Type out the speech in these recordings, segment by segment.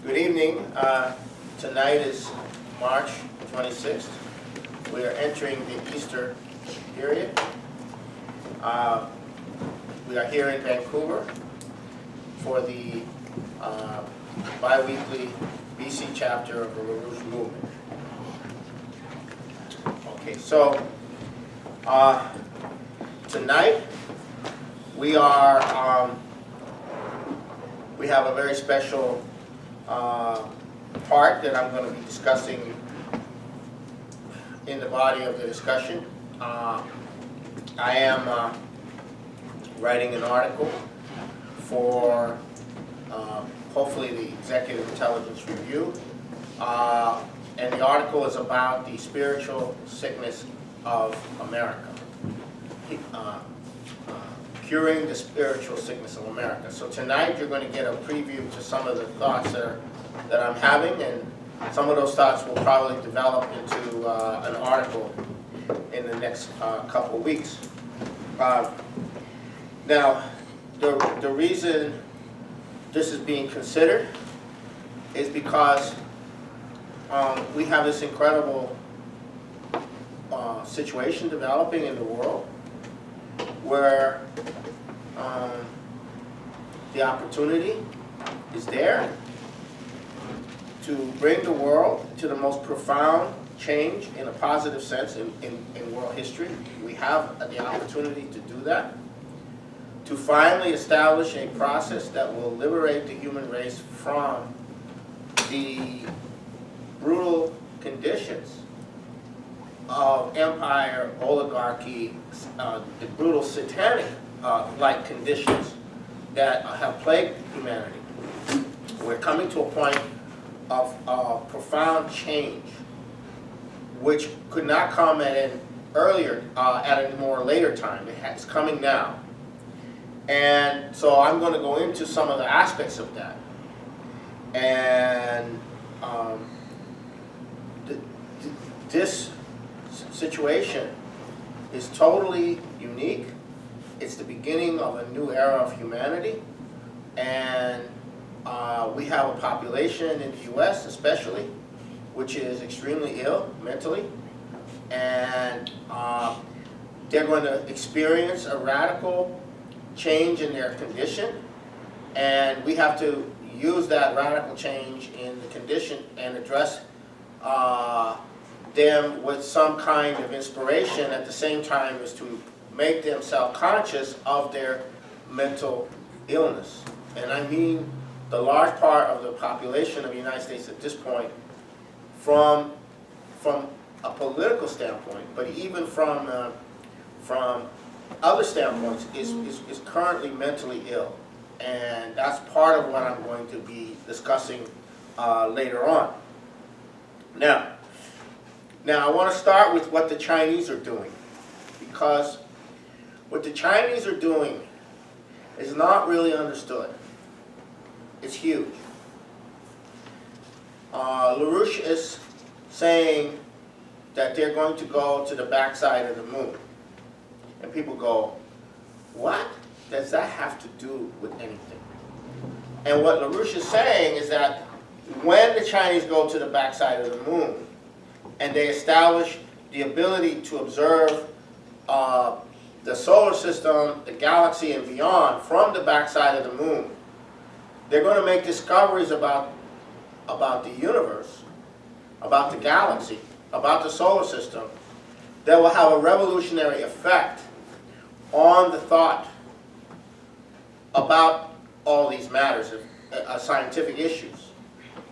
Good evening. Tonight is March 26th. We are entering the Easter period. We are here in Vancouver for the bi-weekly BC chapter of the LaRouche movement. Okay, so tonight we have a very special part that I'm going to be discussing in the body of the discussion. I am writing an article for hopefully the Executive Intelligence Review, and the article is about the spiritual sickness of America. Curing the spiritual sickness of America. So tonight you're going to get a preview to some of the thoughts that I'm having, and some of those thoughts will probably develop into an article in the next couple of weeks. Now, the reason this is being considered is because we have this incredible situation developing in the world where the opportunity is there to bring the world to the most profound change in a positive sense in world history. We have the opportunity to do that, to finally establish a process that will liberate the human race from the brutal conditions of empire, oligarchy, the brutal satanic like conditions that have plagued humanity. We're coming to a point of profound change, which could not come at an earlier, at a more later time. It's coming now. And so I'm going to go into some of the aspects of that. And this situation is totally unique. It's the beginning of a new era of humanity, and we have a population in the U.S. especially, which is extremely ill mentally, and they're going to experience a radical change in their condition, and we have to use that radical change in the condition and address them with some kind of inspiration at the same time as to make them self-conscious of their mental illness. And I mean the large part of the population of the United States at this point, from a political standpoint, but even from other standpoints, is currently mentally ill. And that's part of what I'm going to be discussing later on. Now I want to start with what the Chinese are doing, because what the Chinese are doing is not really understood. It's huge. LaRouche is saying that they're going to go to the backside of the moon. And people go, what does that have to do with anything? And what LaRouche is saying is that when the Chinese go to the backside of the moon and they establish the ability to observe the solar system, the galaxy, and beyond from the backside of the moon, they're going to make discoveries about the universe, about the galaxy, about the solar system, that will have a revolutionary effect on the thought about all these matters, scientific issues.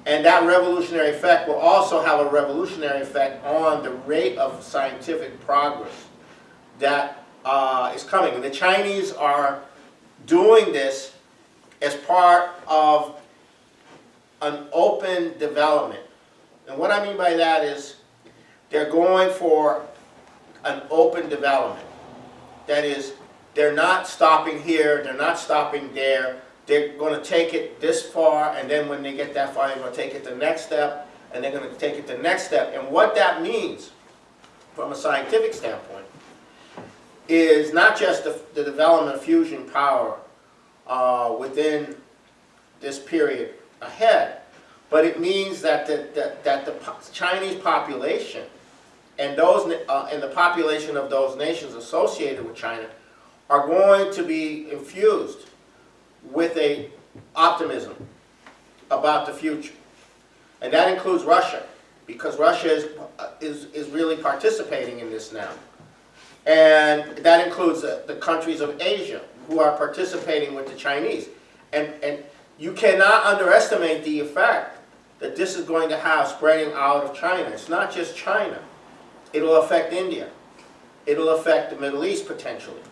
And that revolutionary effect will also have a revolutionary effect on the rate of scientific progress that is coming. And the Chinese are doing this as part of an open development. And what I mean by that is they're going for an open development. That is, they're not stopping here, they're not stopping there. They're going to take it this far, and then when they get that far, they're going to take it the next step, and they're going to take it the next step. And what that means from a scientific standpoint is not just the development of fusion power within this period ahead, but it means that the Chinese population and the population of those nations associated with China are going to be infused with a optimism about the future, and that includes Russia, because Russia is really participating in this now, and that includes the countries of Asia who are participating with the Chinese, and you cannot underestimate the effect that this is going to have spreading out of China. It's not just China. It'll affect India. It'll affect the Middle East potentially.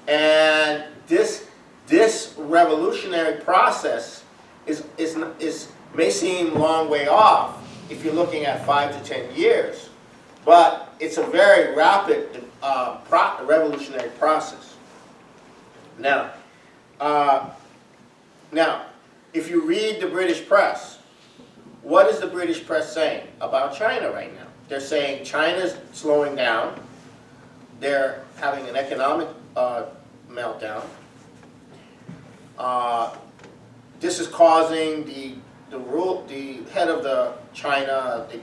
And this revolutionary process may seem a long way off if you're looking at 5 to 10 years, but it's a very rapid revolutionary process. Now, if you read the British press, what is the British press saying about China right now? They're saying China's slowing down. They're having an economic meltdown. This is causing the head of the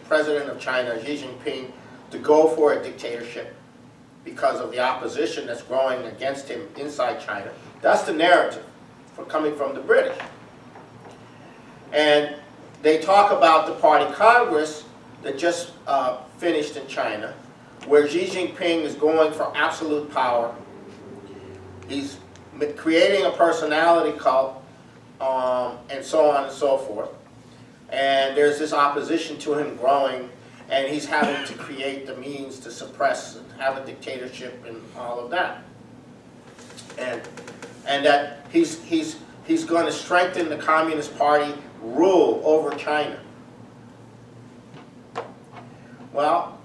president of China, Xi Jinping, to go for a dictatorship because of the opposition that's growing against him inside China. That's the narrative coming from the British. And they talk about the party Congress that just finished in China, where Xi Jinping is going for absolute power. He's creating a personality cult, and so on and so forth. And there's this opposition to him growing, and he's having to create the means to suppress and have a dictatorship and all of that. And that he's going to strengthen the Communist Party rule over China. Well,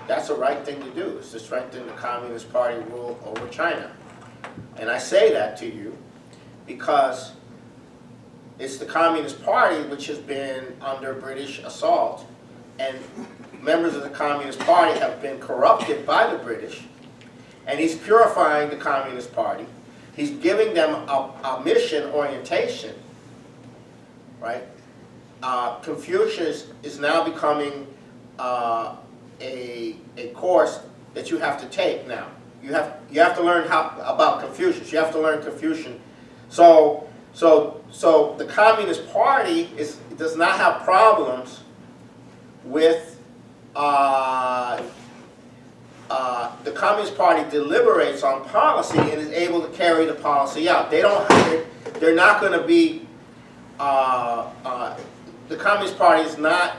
that's the right thing to do, is to strengthen the Communist Party rule over China. And I say that to you because it's the Communist Party which has been under British assault, and members of the Communist Party have been corrupted by the British, and he's purifying the Communist Party. He's giving them a mission orientation, right? Confucius is now becoming a course that you have to take now. You have to learn about Confucius. You have to learn Confucian. So the Communist Party does not have problems with the Communist Party deliberates on policy and is able to carry the policy out. They're not going to be. The Communist Party is not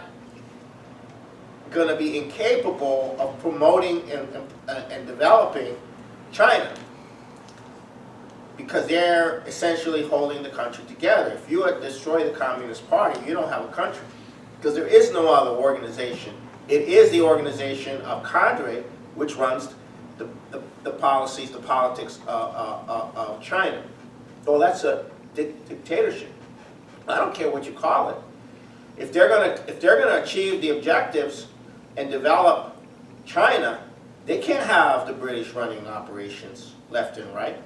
going to be incapable of promoting and developing China, because they're essentially holding the country together. If you destroy the Communist Party, you don't have a country, because there is no other organization. It is the organization of cadre which runs the policies, the politics of China. Well, that's a dictatorship. I don't care what you call it. If they're gonna achieve the objectives and develop China, they can't have the British running operations left and right.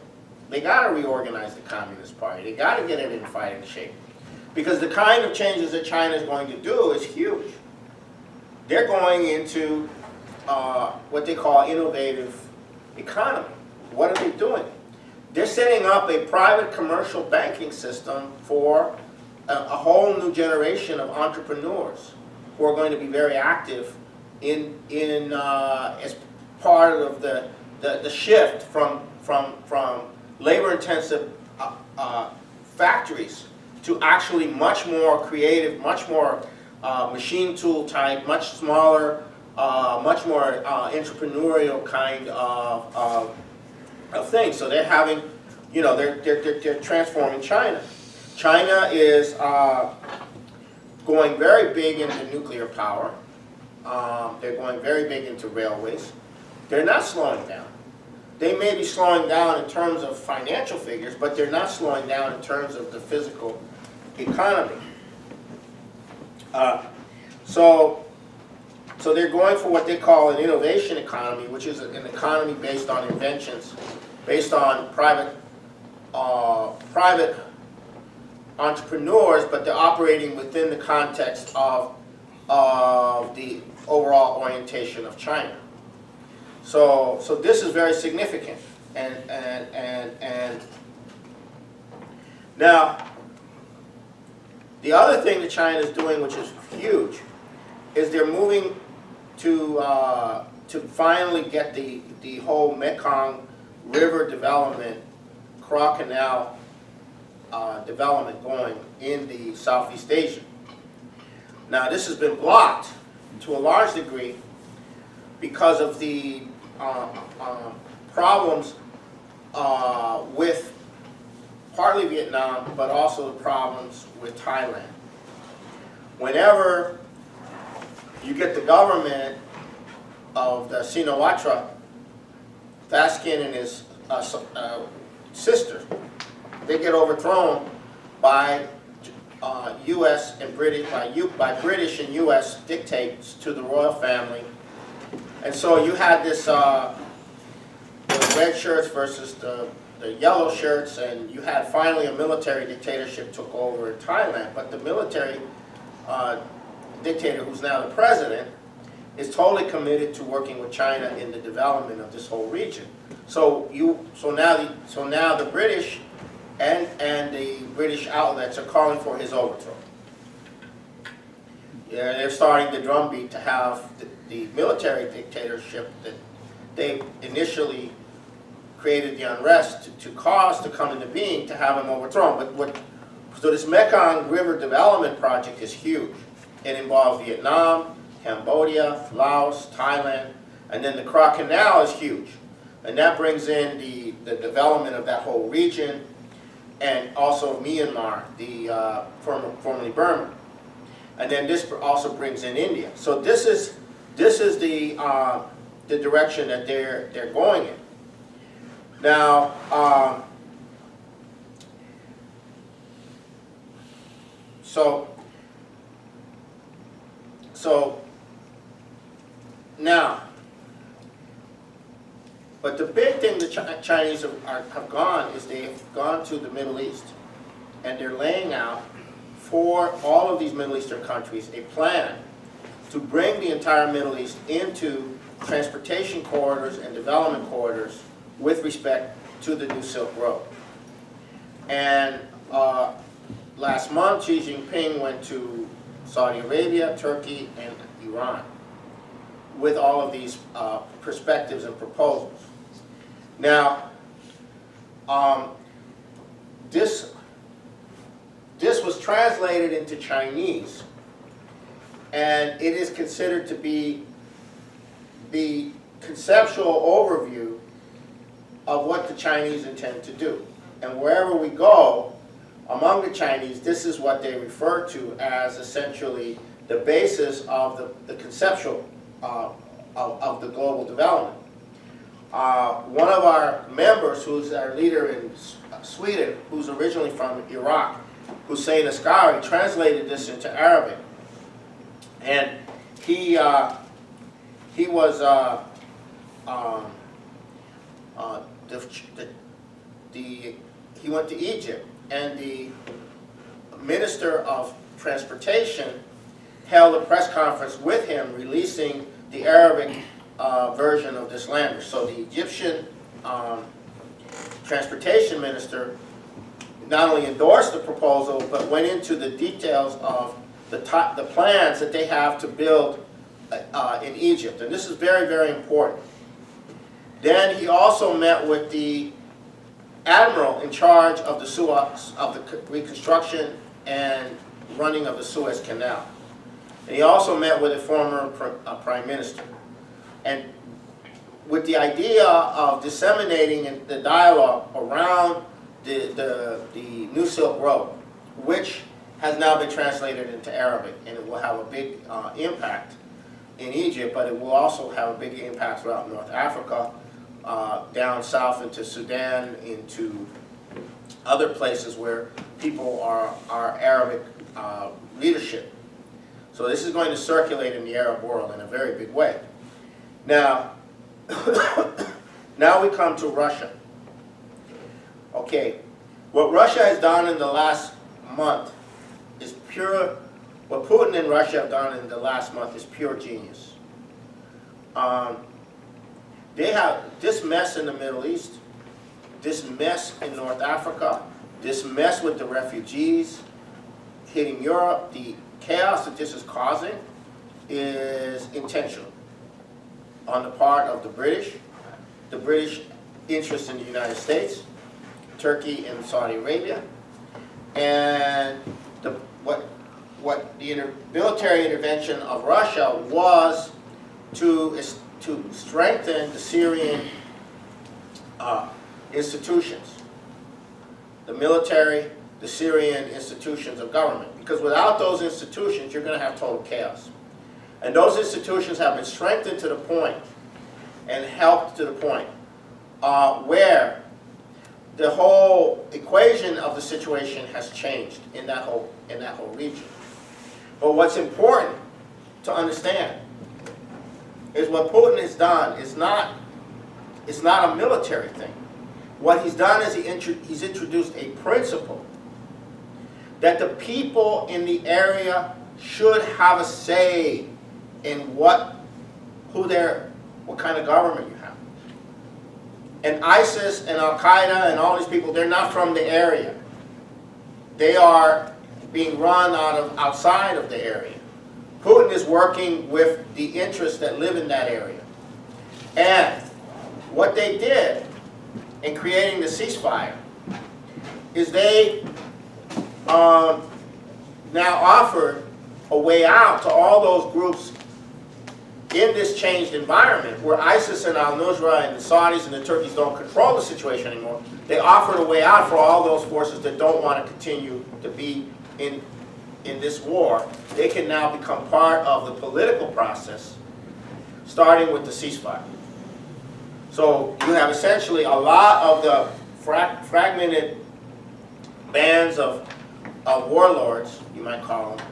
They got to reorganize the Communist Party. They got to get it in fighting shape, because the kind of changes that China is going to do is huge. They're going into what they call innovative economy. What are they doing? They're setting up a private commercial banking system for a whole new generation of entrepreneurs who are going to be very active as part of the shift from labor-intensive factories to actually much more creative, much more machine tool type, much smaller, much more entrepreneurial kind of things. So they're having, they're transforming China. China is going very big into nuclear power. They're going very big into railways. They're not slowing down. They may be slowing down in terms of financial figures, but they're not slowing down in terms of the physical economy. So they're going for what they call an innovation economy, which is an economy based on inventions, based on private entrepreneurs, but they're operating within the context of the overall orientation of China. So this is very significant. And now, the other thing that China is doing, which is huge, is they're moving to finally get the whole Mekong River development, Canal development going in the Southeast Asia. Now, this has been blocked to a large degree because of the problems with partly Vietnam, but also the problems with Thailand. Whenever you get the government of the Shinawatra, Thaksin and his sister, they get overthrown by U.S. and British, by British and U.S. dictates to the royal family. And so you had this the red shirts versus the yellow shirts, and you had finally a military dictatorship took over in Thailand. But the military dictator, who's now the president, is totally committed to working with China in the development of this whole region. So now the British and the British outlets are calling for his overthrow. Yeah, they're starting the drumbeat to have the military dictatorship that they initially created the unrest to cause to come into being, to have him overthrown. So this Mekong River development project is huge. It involves Vietnam, Cambodia, Laos, Thailand, and then the Kra Canal is huge. And that brings in the development of that whole region, and also Myanmar, the formerly Burma. And then this also brings in India. So this is the direction that they're going in. Now, but the big thing the Chinese have gone is they've gone to the Middle East, and they're laying out for all of these Middle Eastern countries a plan to bring the entire Middle East into transportation corridors and development corridors with respect to the New Silk Road. And last month, Xi Jinping went to Saudi Arabia, Turkey, and Iran with all of these perspectives and proposals. Now, this was translated into Chinese, and it is considered to be the conceptual overview of what the Chinese intend to do. And wherever we go among the Chinese, this is what they refer to as essentially the basis of the conceptual of the global development. One of our members, who's our leader in Sweden, who's originally from Iraq, Hussein Askari, translated this into Arabic. And he was he went to Egypt, and the Minister of Transportation held a press conference with him releasing the Arabic version of this language. So the Egyptian Transportation Minister not only endorsed the proposal, but went into the details of the plans that they have to build in Egypt. And this is very, very important. Then he also met with the admiral in charge of the reconstruction and running of the Suez Canal. And he also met with a former prime minister. And with the idea of disseminating the dialogue around the New Silk Road, which has now been translated into Arabic, and it will have a big impact in Egypt, but it will also have a big impact throughout North Africa, down south into Sudan, into other places where people are Arabic leadership. So this is going to circulate in the Arab world in a very big way. Now, now we come to Russia. Okay, what Russia has done in the last month is pure, what Putin and Russia have done in the last month is pure genius. They have this mess in the Middle East, this mess in North Africa, this mess with the refugees hitting Europe, the chaos that this is causing is intentional on the part of the British interest in the United States, Turkey and Saudi Arabia, and what the military intervention of Russia was to strengthen the Syrian institutions, the military, the Syrian institutions of government. Because without those institutions, you're going to have total chaos. And those institutions have been strengthened to the point and helped to the point where the whole equation of the situation has changed in that whole region. But what's important to understand is what Putin has done is not a military thing. What he's done is he's introduced a principle that the people in the area should have a say in what kind of government you have. And ISIS and Al-Qaeda and all these people, they're not from the area. They are being run outside of the area. Putin is working with the interests that live in that area. And what they did in creating the ceasefire is they now offered a way out to all those groups in this changed environment where ISIS and al-Nusra and the Saudis and the Turkeys don't control the situation anymore. They offered a way out for all those forces that don't want to continue to be in this war. They can now become part of the political process, starting with the ceasefire. So you have essentially a lot of the fragmented bands of warlords, you might call them,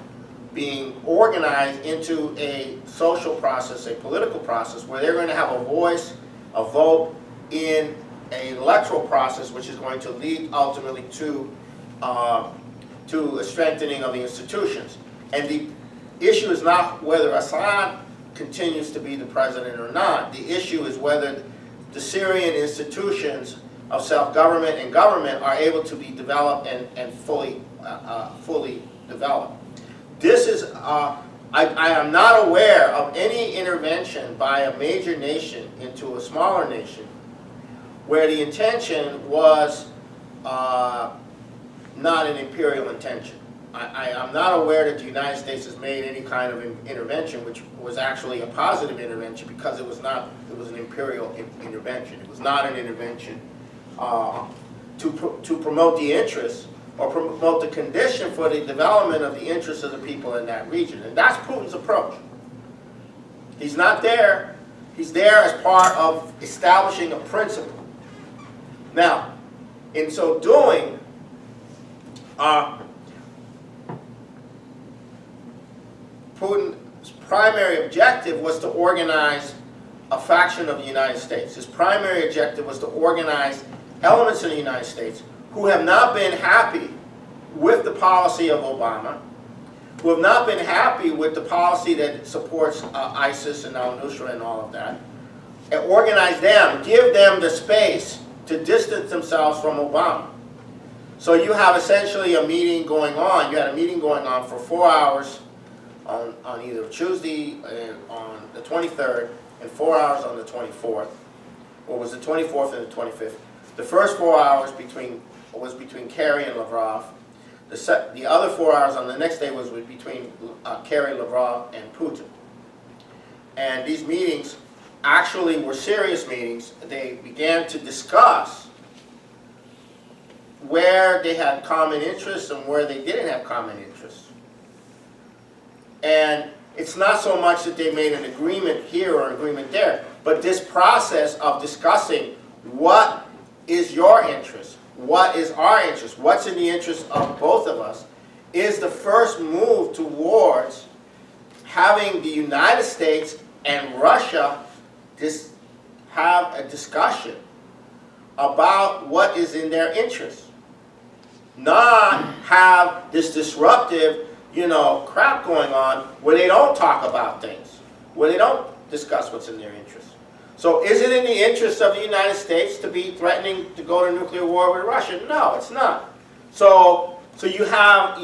being organized into a social process, a political process, where they're going to have a voice, a vote in an electoral process, which is going to lead ultimately to a strengthening of the institutions. And the issue is not whether Assad continues to be the president or not. The issue is whether the Syrian institutions of self-government and government are able to be developed and fully developed. This is, I am not aware of any intervention by a major nation into a smaller nation where the intention was not an imperial intention. I'm not aware that the United States has made any kind of intervention which was actually a positive intervention, because it was an imperial intervention. It was not an intervention to promote the interests or promote the condition for the development of the interests of the people in that region. And that's Putin's approach. He's not there. He's there as part of establishing a principle. Now, in so doing, Putin's primary objective was to organize a faction of the United States. His primary objective was to organize elements in the United States who have not been happy with the policy of Obama, who have not been happy with the policy that supports ISIS and al-Nusra and all of that, and organize them, give them the space to distance themselves from Obama. So you have essentially a meeting going on. You had a meeting going on for 4 hours on either Tuesday on the 23rd and 4 hours on the 24th, or was the 24th and the 25th. The first 4 hours was between Kerry and Lavrov. The other 4 hours on the next day was between Kerry, Lavrov, and Putin. And these meetings actually were serious meetings. They began to discuss where they had common interests and where they didn't have common interests. And it's not so much that they made an agreement here or an agreement there, but this process of discussing what is your interest, what is our interest, what's in the interest of both of us, is the first move towards having the United States and Russia have a discussion about what is in their interest. not have this disruptive, crap going on where they don't talk about things, where they don't discuss what's in their interest. So is it in the interest of the United States to be threatening to go to nuclear war with Russia? No, it's not. So you have,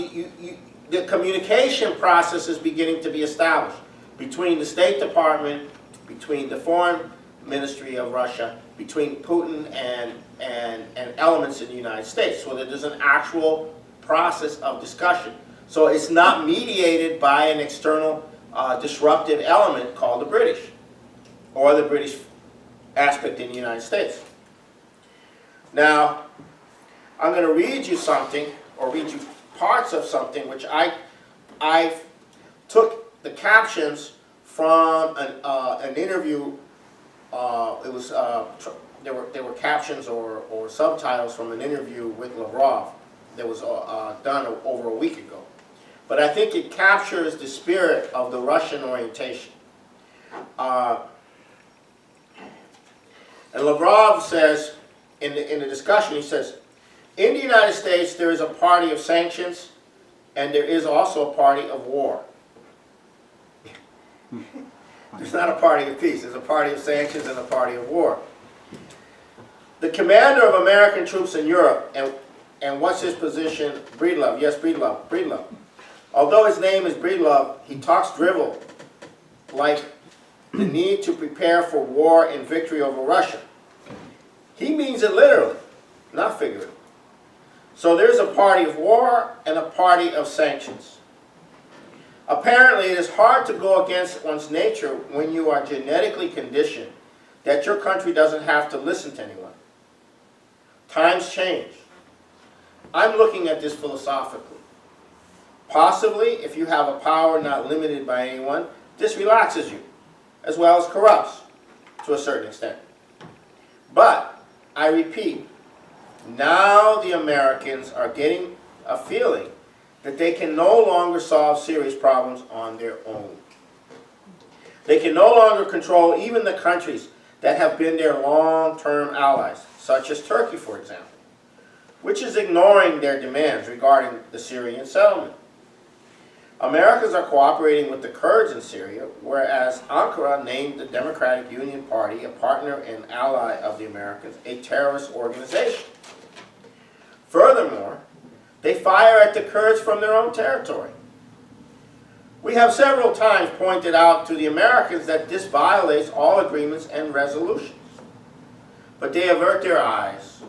the communication process is beginning to be established between the State Department, between the Foreign Ministry of Russia, between Putin and elements in the United States, so that there's an actual process of discussion. So it's not mediated by an external disruptive element called the British, or the British aspect in the United States. Now, I'm going to read you something, or read you parts of something, which I took the captions from an interview. It was there were captions or subtitles from an interview with Lavrov that was done over a week ago. But I think it captures the spirit of the Russian orientation. And Lavrov says, in the discussion, he says, in the United States there is a party of sanctions and there is also a party of war. There's not a party of peace. There's a party of sanctions and a party of war. The commander of American troops in Europe, and what's his position? Breedlove. Yes, Breedlove. Breedlove. Although his name is Breedlove, he talks drivel, like the need to prepare for war and victory over Russia. He means it literally, not figuratively. So there's a party of war and a party of sanctions. Apparently, it is hard to go against one's nature when you are genetically conditioned that your country doesn't have to listen to anyone. Times change. I'm looking at this philosophically. Possibly, if you have a power not limited by anyone, this relaxes you, as well as corrupts, to a certain extent. But, I repeat, now the Americans are getting a feeling that they can no longer solve serious problems on their own. They can no longer control even the countries that have been their long-term allies, such as Turkey, for example, which is ignoring their demands regarding the Syrian settlement. Americans are cooperating with the Kurds in Syria, whereas Ankara named the Democratic Union Party, a partner and ally of the Americans, a terrorist organization. Furthermore, they fire at the Kurds from their own territory. We have several times pointed out to the Americans that this violates all agreements and resolutions. But they avert their eyes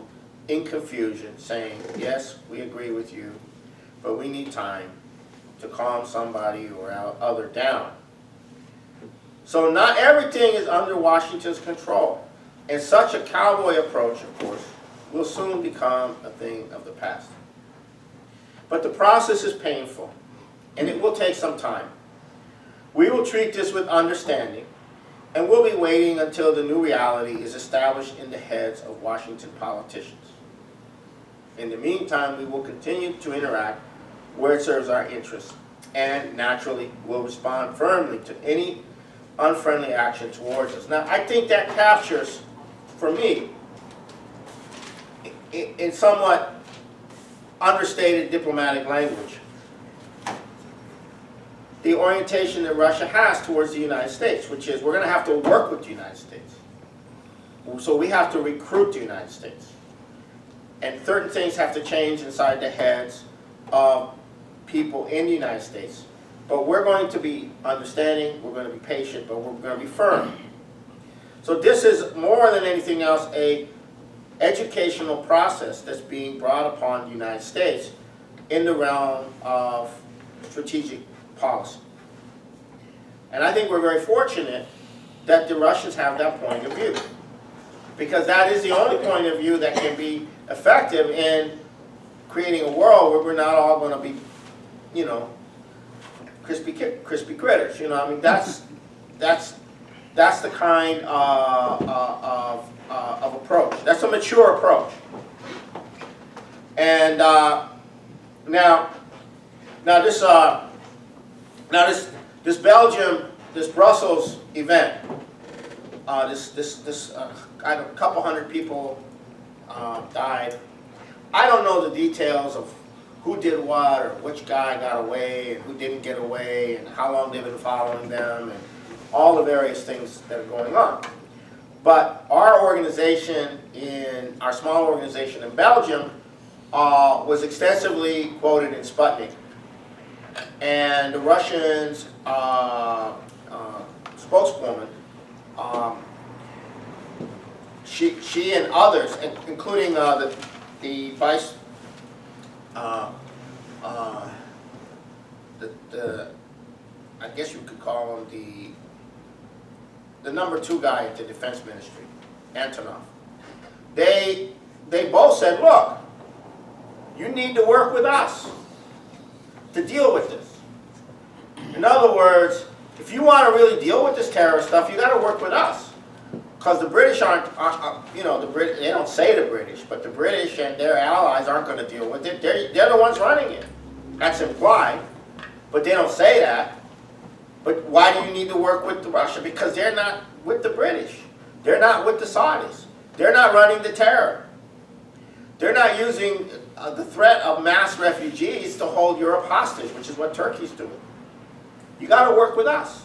in confusion, saying, yes, we agree with you, but we need time to calm somebody or other down. So not everything is under Washington's control. And such a cowboy approach, of course, will soon become a thing of the past. But the process is painful, and it will take some time. We will treat this with understanding, and we'll be waiting until the new reality is established in the heads of Washington politicians. In the meantime, we will continue to interact where it serves our interests, and naturally will respond firmly to any unfriendly action towards us. Now, I think that captures, for me, in somewhat understated diplomatic language, the orientation that Russia has towards the United States, which is we're going to have to work with the United States. So we have to recruit the United States. And certain things have to change inside the heads of people in the United States. But we're going to be understanding, we're going to be patient, but we're going to be firm. So this is, more than anything else, a educational process that's being brought upon the United States in the realm of strategic policy. And I think we're very fortunate that the Russians have that point of view, because that is the only point of view that can be effective in creating a world where we're not all going to be, crispy critters. I mean, that's the kind of approach. That's a mature approach. And now this Belgium, this Brussels event, a couple hundred people died. I don't know the details of who did what or which guy got away and who didn't get away and how long they've been following them and all the various things that are going on. But our organization, our small organization in Belgium, was extensively quoted in Sputnik. And the Russians' spokeswoman, she and others, including the vice, I guess you could call him the number 2 guy at the defense ministry, Antonov. They both said, look, you need to work with us to deal with this. In other words, if you want to really deal with this terrorist stuff, you got to work with us. Because the British aren't, you know, they don't say the British, but the British and their allies aren't going to deal with it. They're the ones running it. That's implied, but they don't say that. But why do you need to work with Russia? Because they're not with the British. They're not with the Saudis. They're not running the terror. They're not using the threat of mass refugees to hold Europe hostage, which is what Turkey's doing. You got to work with us.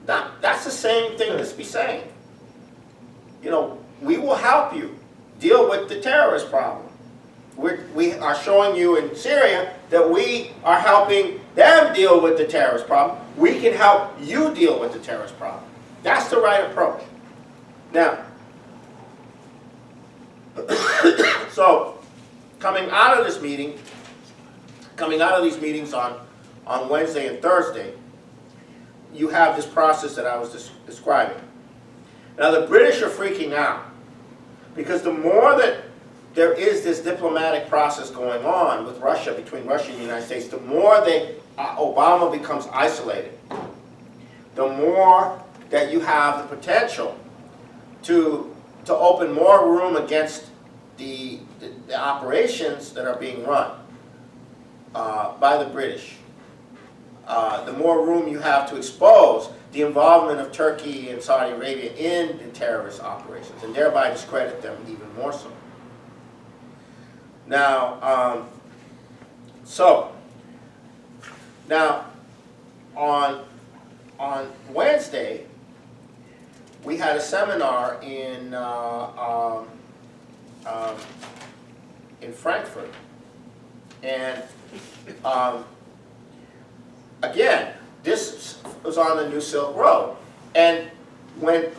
That's the same thing to be saying. You know, we will help you deal with the terrorist problem. We are showing you in Syria that we are helping them deal with the terrorist problem. We can help you deal with the terrorist problem. That's the right approach. Now, so coming out of this meeting, coming out of these meetings on Wednesday and Thursday, you have this process that I was describing. Now the British are freaking out because the more that there is this diplomatic process going on with Russia, between Russia and the United States, the more that Obama becomes isolated, the more that you have the potential to open more room against the operations that are being run by the British. The more room you have to expose the involvement of Turkey and Saudi Arabia in the terrorist operations, and thereby discredit them even more so. Now, on Wednesday, we had a seminar in Frankfurt, and again, this was on the New Silk Road. And when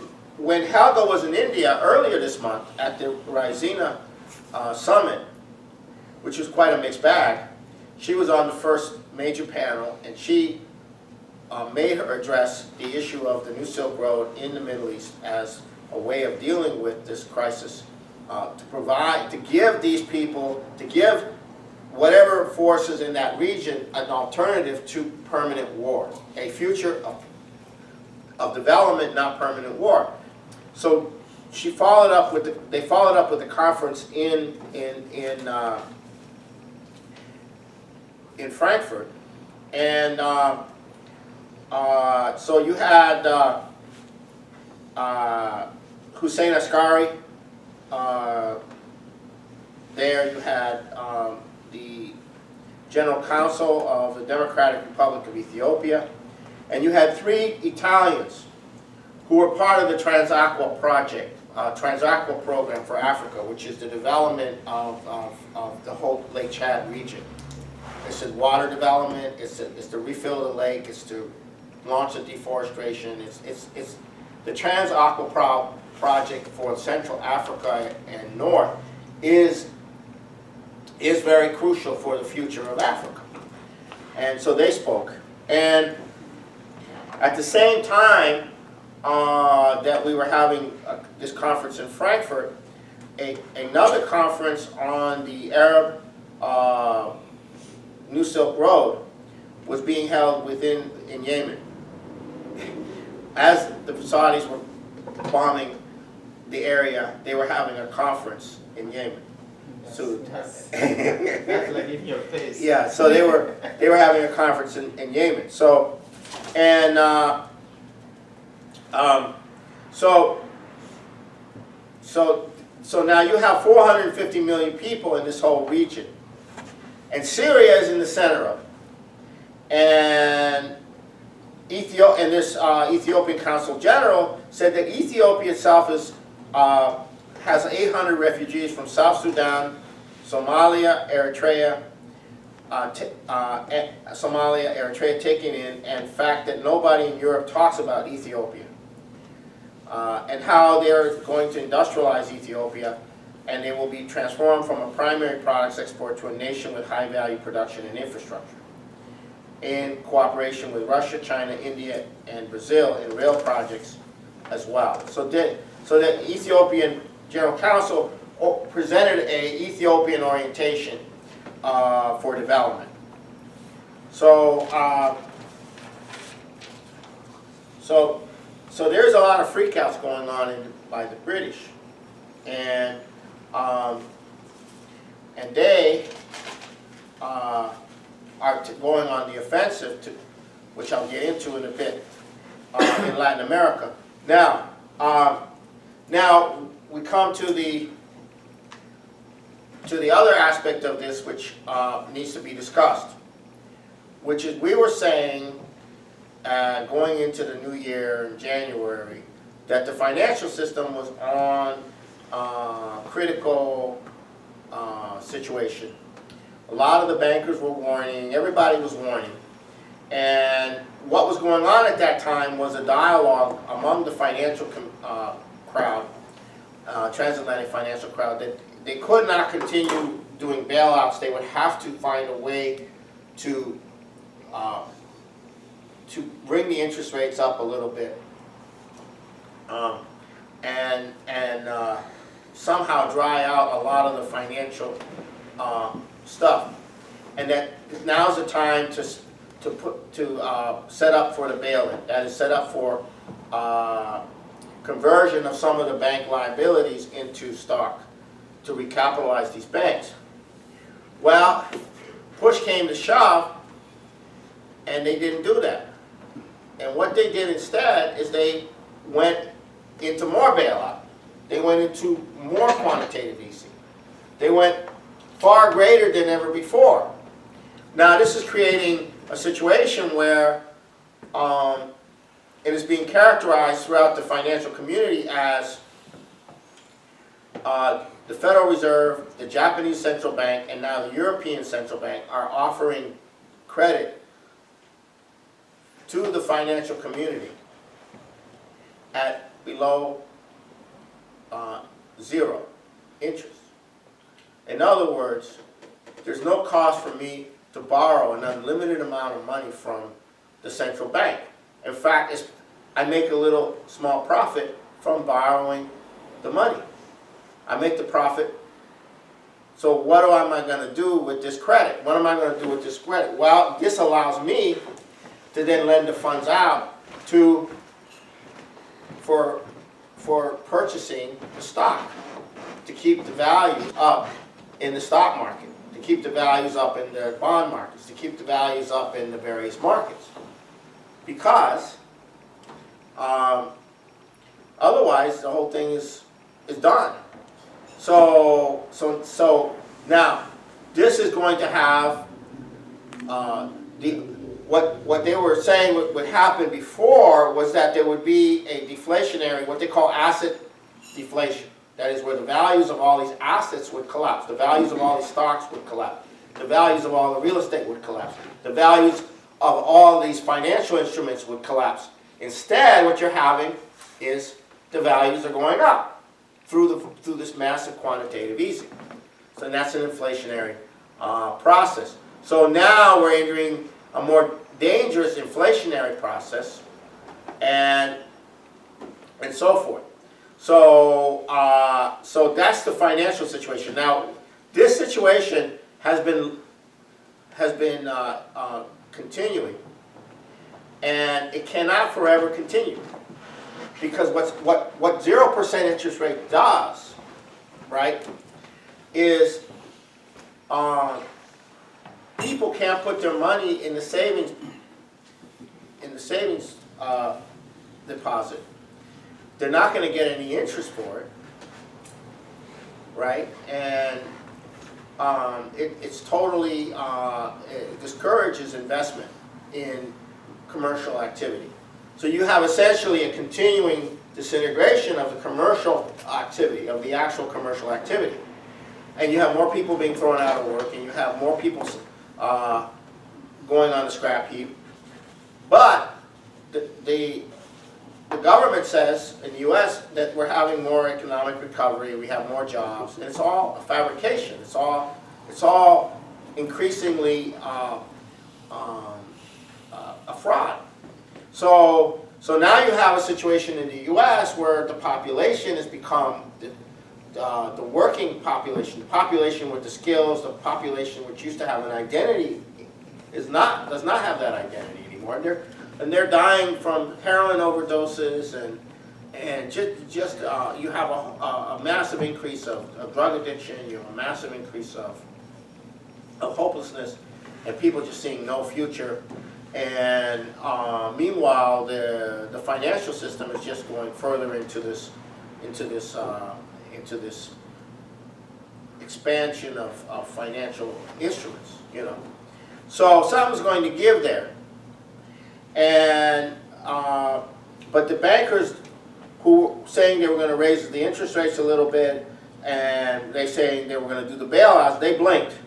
Helga was in India earlier this month at the Raisina summit, which was quite a mixed bag, she was on the first major panel, and she made her address the issue of the New Silk Road in the Middle East as a way of dealing with this crisis, to give these people, to give whatever forces in that region an alternative to permanent war, a future of development, not permanent war. So she followed up with they followed up with a conference in Frankfurt, and so you had Hussein Askari there. You had the General Counsel of the Democratic Republic of Ethiopia, and you had 3 Italians who were part of the Transaqua project, Transaqua program for Africa, which is the development of the whole Lake Chad region. It's the water development, it's to refill the lake, it's to launch the deforestation, it's the Transaqua project for Central Africa and North is very crucial for the future of Africa. And so they spoke. And at the same time that we were having this conference in Frankfurt, another conference on the Arab New Silk Road was being held in Yemen. As the Saudis were bombing the area, they were having a conference in Yemen. So that's like in your face. Yeah, so they were having a conference in Yemen. So and so so now you have 450 million people in this whole region. And Syria is in the center of it. And this Ethiopian Consul General said that Ethiopia itself has 800 refugees from South Sudan, Somalia, Eritrea, taken in, and fact that nobody in Europe talks about Ethiopia. And how they're going to industrialize Ethiopia, and they will be transformed from a primary products export to a nation with high value production and infrastructure, in cooperation with Russia, China, India, and Brazil in rail projects as well. So the Ethiopian General Council presented an Ethiopian orientation for development. So there's a lot of freakouts going on by the British, and they are going on the offensive, which I'll get into in a bit, in Latin America. Now we come to the other aspect of this, which needs to be discussed, which is we were saying going into the new year in January that the financial system was on a critical situation. A lot of the bankers were warning, everybody was warning. And what was going on at that time was a dialogue among the financial crowd, transatlantic financial crowd, that they could not continue doing bailouts. They would have to find a way to bring the interest rates up a little bit, and somehow dry out a lot of the financial stuff. And that now's the time to set up for the bail-in. That is, set up for conversion of some of the bank liabilities into stock to recapitalize these banks. Well, push came to shove, and they didn't do that. And what they did instead is they went into more bailout. They went into more quantitative easing. They went far greater than ever before. Now this is creating a situation where it is being characterized throughout the financial community as the Federal Reserve, the Japanese Central Bank, and now the European Central Bank are offering credit to the financial community at below zero interest. In other words, there's no cost for me to borrow an unlimited amount of money from the central bank. In fact, I make a little small profit from borrowing the money. I make the profit. So what am I going to do with this credit? What am I going to do with this credit? Well, this allows me to then lend the funds out for purchasing the stock, to keep the values up in the stock market, to keep the values up in the bond markets, to keep the values up in the various markets. Because otherwise the whole thing is done. So now this is going to have what they were saying would happen before was that there would be a deflationary, what they call asset deflation. That is where the values of all these assets would collapse. The values of all these stocks would collapse. The values of all the real estate would collapse. The values of all these financial instruments would collapse. Instead, what you're having is the values are going up through this massive quantitative easing. So that's an inflationary process. So now we're entering a more dangerous inflationary process, and so forth. So that's the financial situation. Now, this situation has been continuing, and it cannot forever continue, because what 0% interest rate does, right, is people can't put their money in the savings deposit. They're not going to get any interest for it. right? And it's totally it discourages investment in commercial activity. So you have essentially a continuing disintegration of the commercial activity, of the actual commercial activity. And you have more people being thrown out of work, and you have more people going on the scrap heap. But the government says in the U.S. that we're having more economic recovery, we have more jobs, and it's all a fabrication. It's all increasingly a fraud. So now you have a situation in the U.S. where the population has become the working population, the population with the skills, the population which used to have an identity, does not have that identity anymore. And they're dying from heroin overdoses, and just you have a massive increase of drug addiction. You have a massive increase of hopelessness, and people just seeing no future. And meanwhile, the financial system is just going further into this expansion of financial instruments. So something's going to give there. And but the bankers who were saying they were going to raise the interest rates a little bit, and they saying they were going to do the bailouts, they blinked.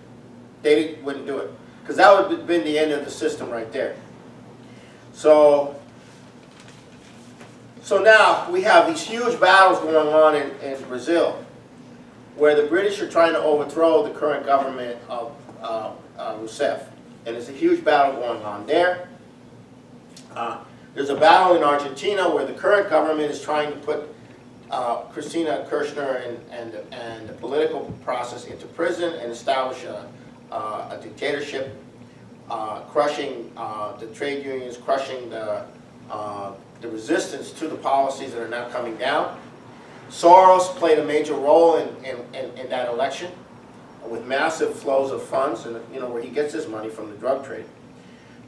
They wouldn't do it, because that would have been the end of the system right there. So now we have these huge battles going on in Brazil, where the British are trying to overthrow the current government of Rousseff. And there's a huge battle going on there. There's a battle in Argentina where the current government is trying to put Cristina Kirchner and the political process into prison and establish a dictatorship, crushing the trade unions, crushing the resistance to the policies that are now coming down. Soros played a major role in that election, with massive flows of funds, and where he gets his money from the drug trade.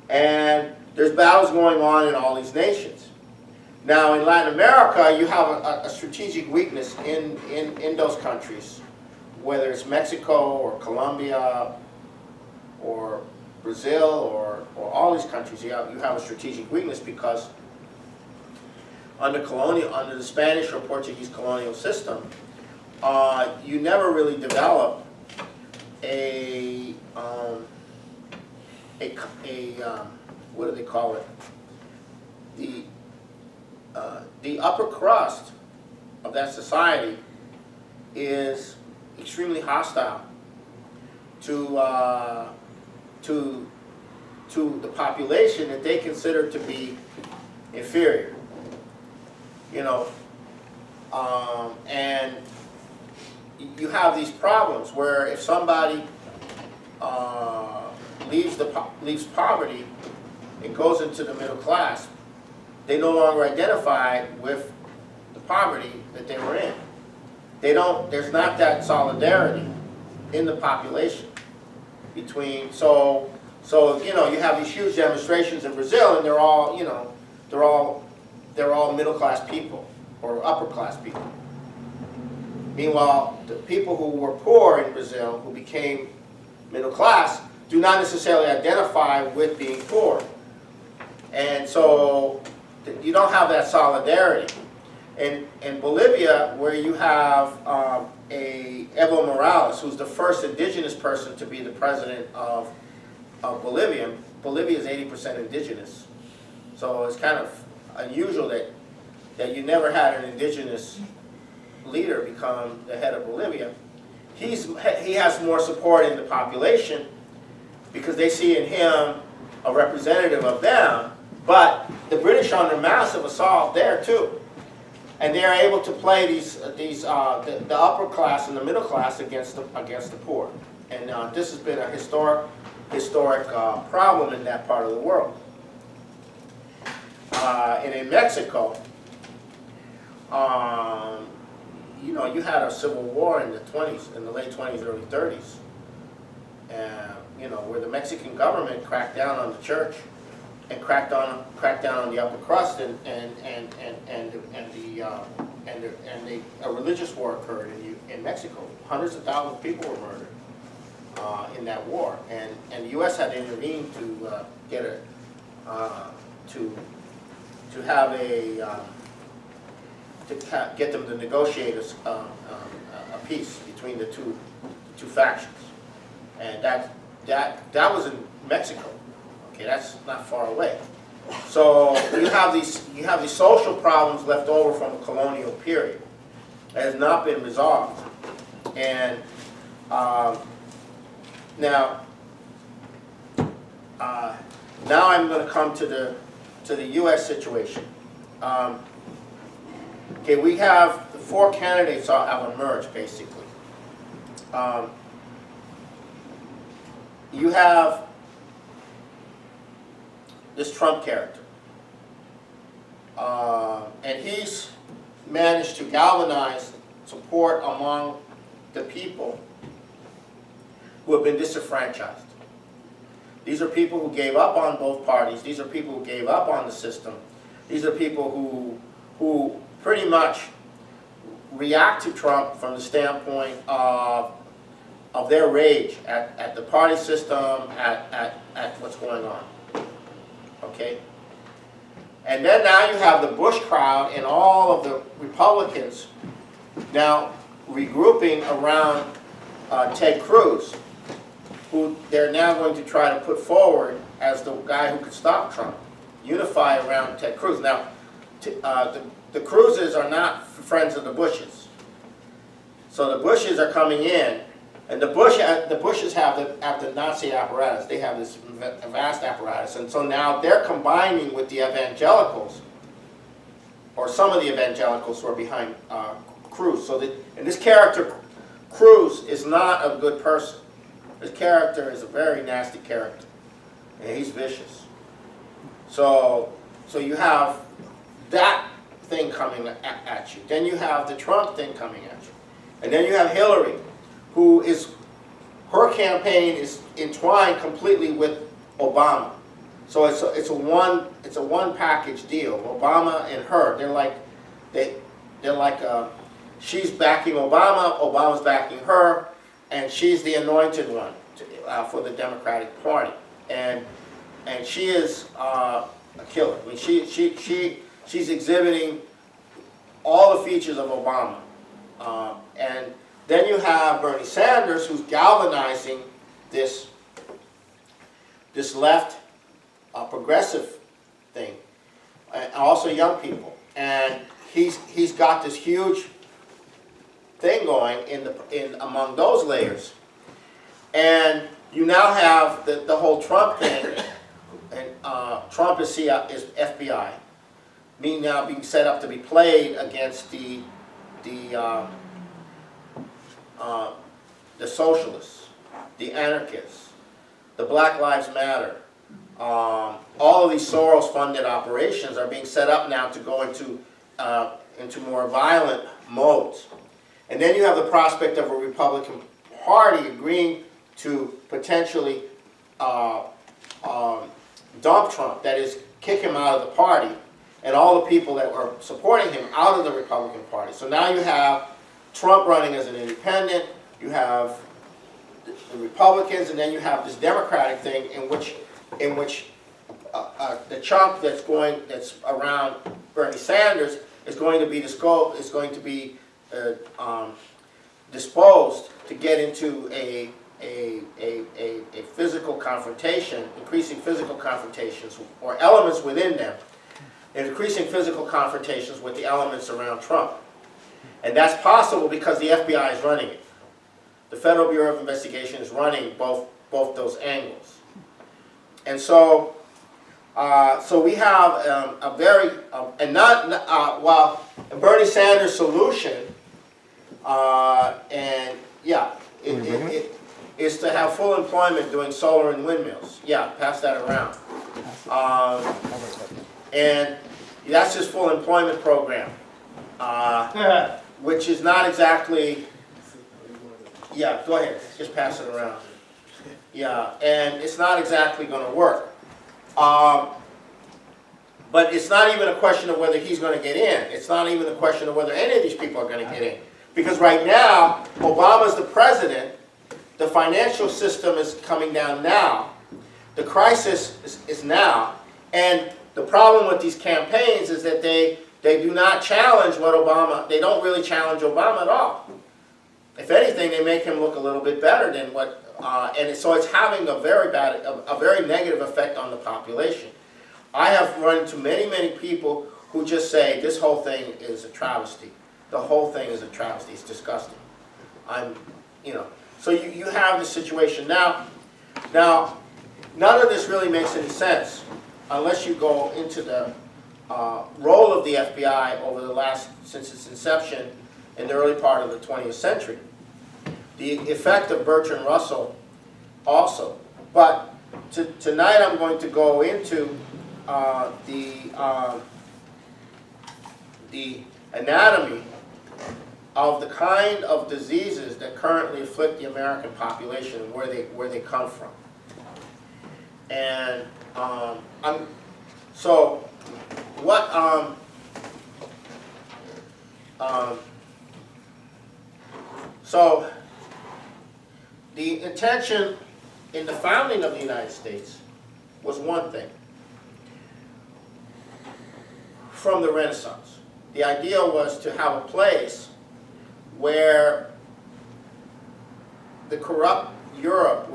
And there's battles going on in all these nations. Now in Latin America, you have a strategic weakness in those countries, whether it's Mexico or Colombia or Brazil or all these countries. You have a strategic weakness because under the Spanish or Portuguese colonial system, you never really develop what do they call it? The upper crust of that society is extremely hostile to the population that they consider to be inferior. And you have these problems where if somebody leaves poverty and goes into the middle class, they no longer identify with the poverty that they were in. There's not that solidarity in the population between, so you have these huge demonstrations in Brazil, and they're all middle class people or upper class people. Meanwhile, the people who were poor in Brazil, who became middle class, do not necessarily identify with being poor. And so you don't have that solidarity. In Bolivia, where you have Evo Morales, who's the first indigenous person to be the president of Bolivia. Bolivia is 80% indigenous. So it's kind of unusual that you never had an indigenous leader become the head of Bolivia. He has more support in the population because they see in him a representative of them, but the British are under massive assault there too. And they are able to play the upper class and the middle class against the poor. And this has been a historic problem in that part of the world. And in Mexico, you had a civil war in the 20s, in the late 20s, early 30s, where the Mexican government cracked down on the church and cracked down on the upper crust and a religious war occurred in Mexico. Hundreds of thousands of people were murdered in that war, and the U.S. had to intervene to get get them to negotiate a peace between the two factions, and that was in Mexico. Okay, that's not far away. So you have these social problems left over from the colonial period that has not been resolved, and now I'm going to come to the U.S. situation. Okay, we have the four candidates have emerged basically. You have this Trump character, and he's managed to galvanize support among the people who have been disenfranchised. These are people who gave up on both parties. These are people who gave up on the system. These are people who pretty much react to Trump from the standpoint of their rage at the party system, at what's going on. Okay? And then now you have the Bush crowd and all of the Republicans now regrouping around Ted Cruz, who they're now going to try to put forward as the guy who could stop Trump, unify around Ted Cruz. Now, the Cruzes are not friends of the Bushes. So the Bushes are coming in, and the Bushes have the Nazi apparatus. They have this vast apparatus, and so now they're combining with the evangelicals, or some of the evangelicals who are behind Cruz. So and this character, Cruz, is not a good person. His character is a very nasty character, and he's vicious. So you have that thing coming at you. Then you have the Trump thing coming at you. And then you have Hillary, her campaign is entwined completely with Obama. So it's a one package deal. Obama and her, they're like she's backing Obama, Obama's backing her, and she's the anointed one for the Democratic Party. And she is a killer. I mean, she's exhibiting all the features of Obama. And then you have Bernie Sanders, who's galvanizing this left progressive thing, and also young people. And he's got this huge thing going among those layers. And you now have the whole Trump thing, and Trump is FBI, now being set up to be played against the socialists, the anarchists, the Black Lives Matter. All of these Soros-funded operations are being set up now to go into more violent modes. And then you have the prospect of a Republican Party agreeing to potentially dump Trump, that is, kick him out of the party, and all the people that were supporting him out of the Republican Party. So now you have Trump running as an independent, you have the Republicans, and then you have this Democratic thing in which the chunk that's around Bernie Sanders is going to be disposed to get into a physical confrontation, increasing physical confrontations, or elements within them, and increasing physical confrontations with the elements around Trump. And that's possible because the FBI is running it. The Federal Bureau of Investigation is running both those angles. And so we have a very, Bernie Sanders' solution, is to have full employment doing solar and windmills. Yeah, pass that around. And that's his full employment program, which is not exactly, yeah, go ahead, just pass it around. Yeah, and it's not exactly going to work. But it's not even a question of whether he's going to get in. It's not even a question of whether any of these people are going to get in. Because right now, Obama's the president, the financial system is coming down now, the crisis is now, and the problem with these campaigns is that they do not challenge what Obama, they don't really challenge Obama at all. If anything, they make him look a little bit better than what, and so it's having a very negative effect on the population. I have run into many, many people who just say, this whole thing is a travesty. The whole thing is a travesty. It's disgusting. So you have this situation. Now, none of this really makes any sense unless you go into the role of the FBI over the since its inception in the early part of the 20th century. The effect of Bertrand Russell also. But tonight I'm going to go into the anatomy of the kind of diseases that currently afflict the American population and where they come from. And so the intention in the founding of the United States was one thing. From the Renaissance, the idea was to have a place where the corrupt Europe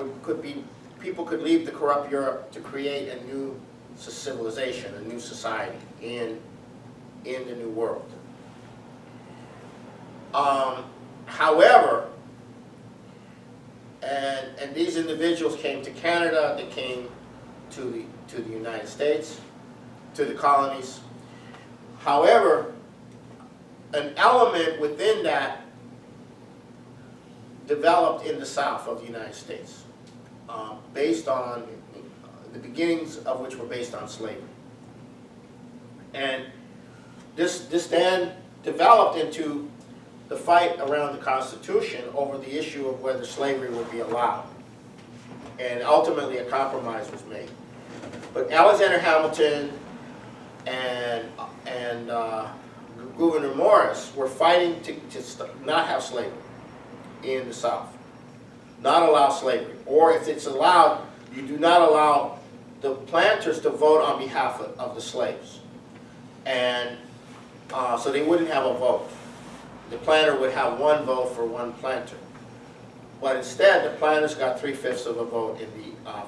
people could leave the corrupt Europe to create a new civilization, a new society in the New World. However, and these individuals came to Canada, they came to the United States, to the colonies. However, an element within that developed in the South of the United States, based on the beginnings of which were based on slavery. And this then developed into the fight around the Constitution over the issue of whether slavery would be allowed. And ultimately a compromise was made. But Alexander Hamilton and Gouverneur Morris were fighting to not have slavery in the South. Not allow slavery. Or if it's allowed, you do not allow the planters to vote on behalf of the slaves. And so they wouldn't have a vote. The planter would have one vote for one planter. But instead, the planters got 3/5 of a vote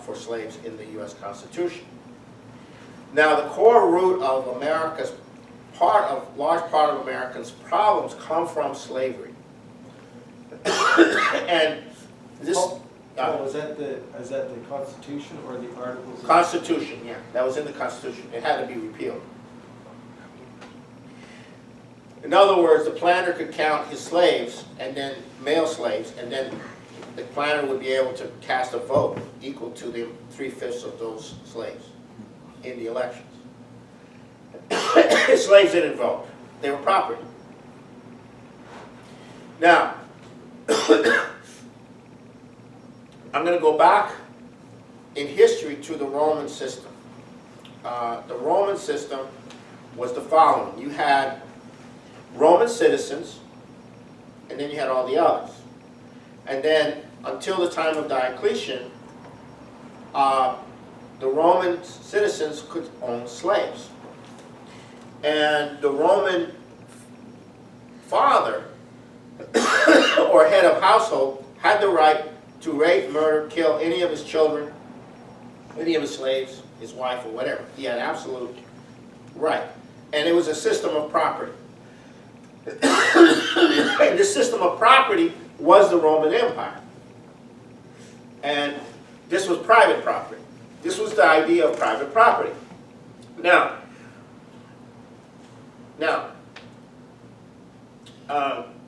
for slaves in the U.S. Constitution. Now, the core root of America's large part of Americans' problems come from slavery. And this... is that the Constitution or the Articles? Constitution, yeah. That was in the Constitution. It had to be repealed. In other words, the planter could count his slaves, and then male slaves, and then the planter would be able to cast a vote equal to the 3/5 of those slaves in the elections. Slaves didn't vote. They were property. Now, I'm going to go back in history to the Roman system. The Roman system was the following. You had Roman citizens, and then you had all the others. And then, until the time of Diocletian, the Roman citizens could own slaves. And the Roman father, or head of household, had the right to rape, murder, kill any of his children, any of his slaves, his wife, or whatever. He had absolute right. And it was a system of property. And this system of property was the Roman Empire. And this was private property. This was the idea of private property. Now,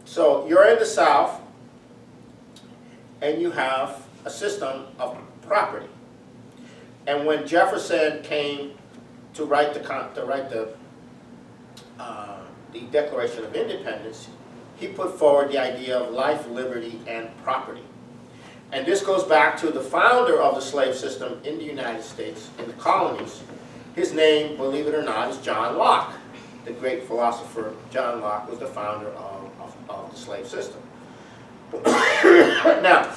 so you're in the South, and you have a system of property. And when Jefferson came to write the Declaration of Independence, he put forward the idea of life, liberty, and property. And this goes back to the founder of the slave system in the United States, in the colonies. His name, believe it or not, is John Locke. The great philosopher John Locke was the founder of the slave system. Now,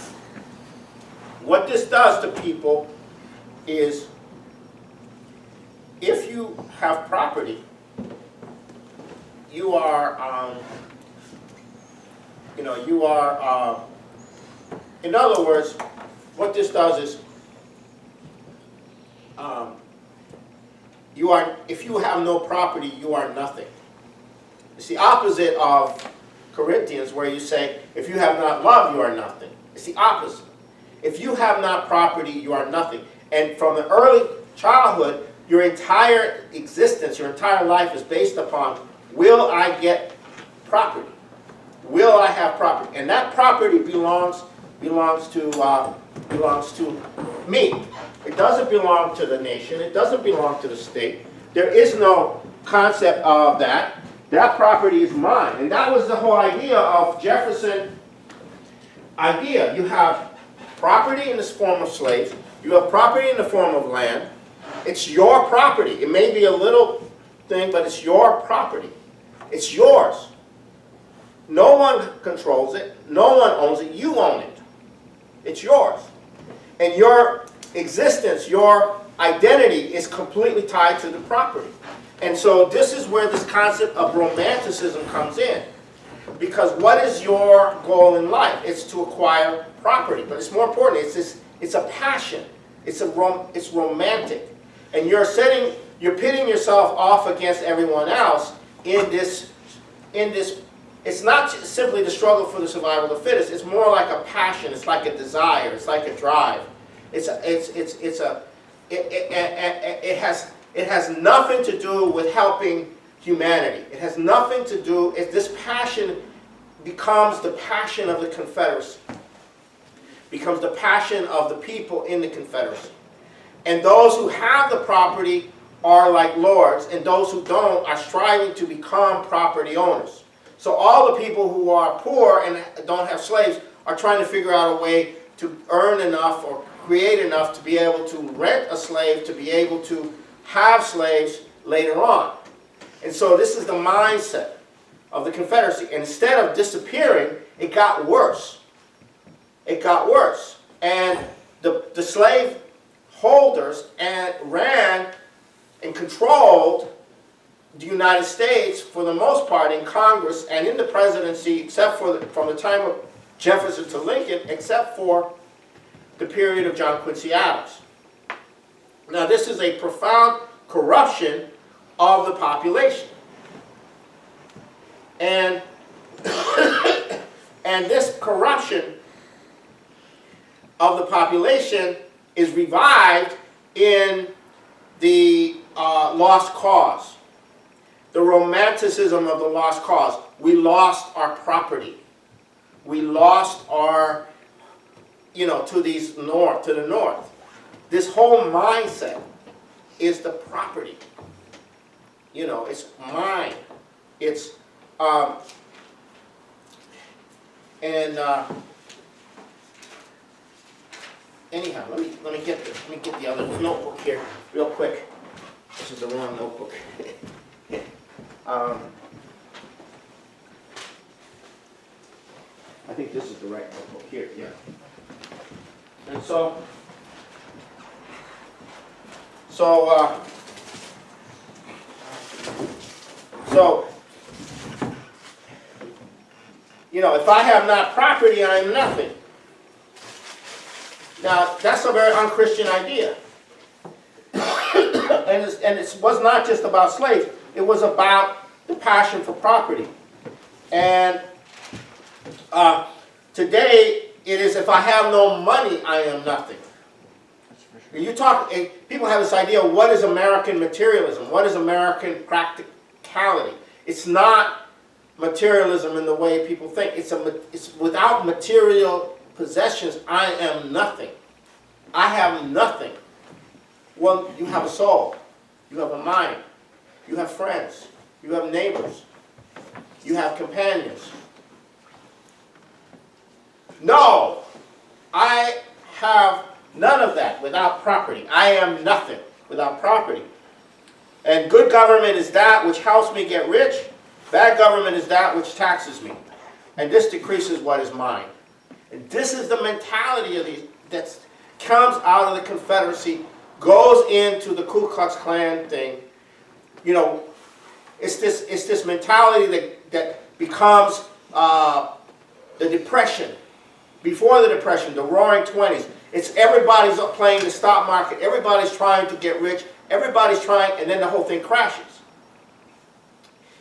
what this does to people is, if you have property, you are, in other words, what this does is, if you have no property, you are nothing. It's the opposite of Corinthians, where you say, if you have not love, you are nothing. It's the opposite. If you have not property, you are nothing. And from the early childhood, your entire existence, your entire life is based upon, will I get property? Will I have property? And that property belongs to me. It doesn't belong to the nation. It doesn't belong to the state. There is no concept of that. That property is mine. And that was the whole idea of Jefferson's idea. You have property in the form of slaves. You have property in the form of land. It's your property. It may be a little thing, but it's your property. It's yours. No one controls it. No one owns it. You own it. It's yours. And your existence, your identity is completely tied to the property. And so this is where this concept of romanticism comes in. Because what is your goal in life? It's to acquire property. But it's more important, it's a passion. It's romantic. And you're pitting yourself off against everyone else in this, it's not simply the struggle for the survival of the fittest. It's more like a passion. It's like a desire. It's like a drive. It has nothing to do with helping humanity. It has nothing to do, this passion becomes the passion of the Confederacy. Becomes the passion of the people in the Confederacy. And those who have the property are like lords, and those who don't are striving to become property owners. So all the people who are poor and don't have slaves are trying to figure out a way to earn enough or create enough to be able to rent a slave, to be able to have slaves later on. And so this is the mindset of the Confederacy. And instead of disappearing, it got worse. It got worse. And the slave holders ran and controlled the United States, for the most part, in Congress and in the presidency, except for from the time of Jefferson to Lincoln, except for the period of John Quincy Adams. Now, this is a profound corruption of the population. And, and this corruption of the population is revived in the lost cause. The romanticism of the lost cause. We lost our property. We lost our, to the north. This whole mindset is the property. It's mine. It's, anyhow, let me get the other notebook here real quick. This is the wrong notebook. I think this is the right notebook here, yeah. And so if I have not property, I am nothing. Now, that's a very unchristian idea. and it was not just about slaves. It was about the passion for property. And today, it is, if I have no money, I am nothing. People have this idea, what is American materialism? What is American practicality? It's not materialism in the way people think. It's without material possessions, I am nothing. I have nothing. Well, you have a soul. You have a mind. You have friends. You have neighbors. You have companions. No, I have none of that without property. I am nothing without property. And good government is that which helps me get rich. Bad government is that which taxes me. And this decreases what is mine. And this is the mentality of these that comes out of the Confederacy, goes into the Ku Klux Klan thing. You know, it's this mentality that becomes the Depression. Before the Depression, the Roaring '20s. It's everybody's playing the stock market. Everybody's trying to get rich. Everybody's trying, and then the whole thing crashes.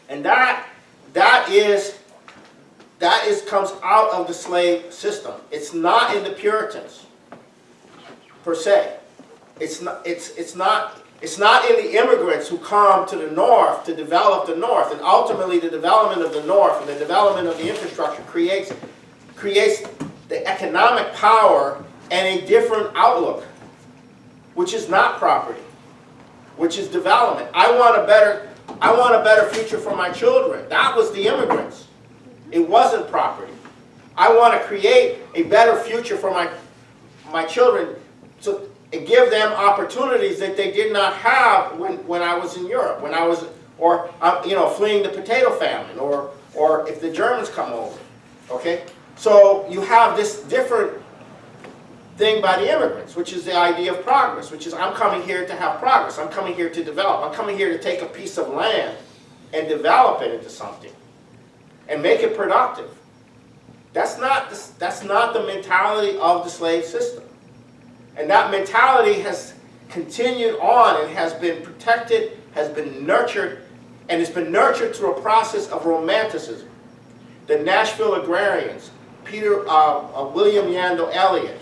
And that comes out of the slave system. It's not in the Puritans, per se. It's not in the immigrants who come to the North to develop the North. And ultimately, the development of the North and the development of the infrastructure creates the economic power and a different outlook, which is not property, which is development. I want a better future for my children. That was the immigrants. It wasn't property. I want to create a better future for my children and give them opportunities that they did not have when I was in Europe, when I was, or fleeing the potato famine, or if the Germans come over. Okay, so you have this different thing by the immigrants, which is the idea of progress, which is I'm coming here to have progress. I'm coming here to develop. I'm coming here to take a piece of land and develop it into something and make it productive. That's not the mentality of the slave system. And that mentality has continued on and has been protected, has been nurtured, and it's been nurtured through a process of romanticism. The Nashville Agrarians, William Yandell Elliott,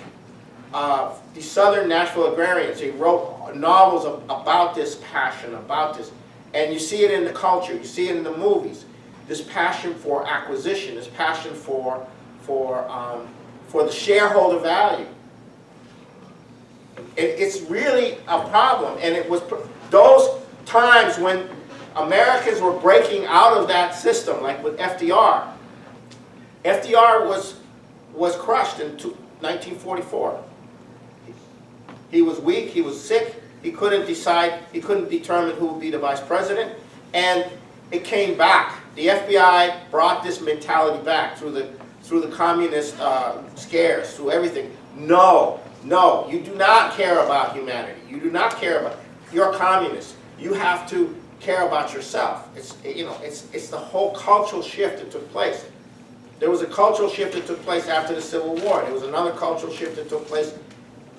the Southern Nashville Agrarians, they wrote novels about this passion, about this. And you see it in the culture, you see it in the movies. This passion for acquisition, this passion for the shareholder value. It's really a problem, and it was those times when Americans were breaking out of that system, like with FDR. FDR was crushed in 1944. He was weak, he was sick, he couldn't decide, he couldn't determine who would be the vice president, and it came back. The FBI brought this mentality back through the communist scares, through everything. No, you do not care about humanity. You do not care about, you're a communist. You have to care about yourself. It's the whole cultural shift that took place. There was a cultural shift that took place after the Civil War. There was another cultural shift that took place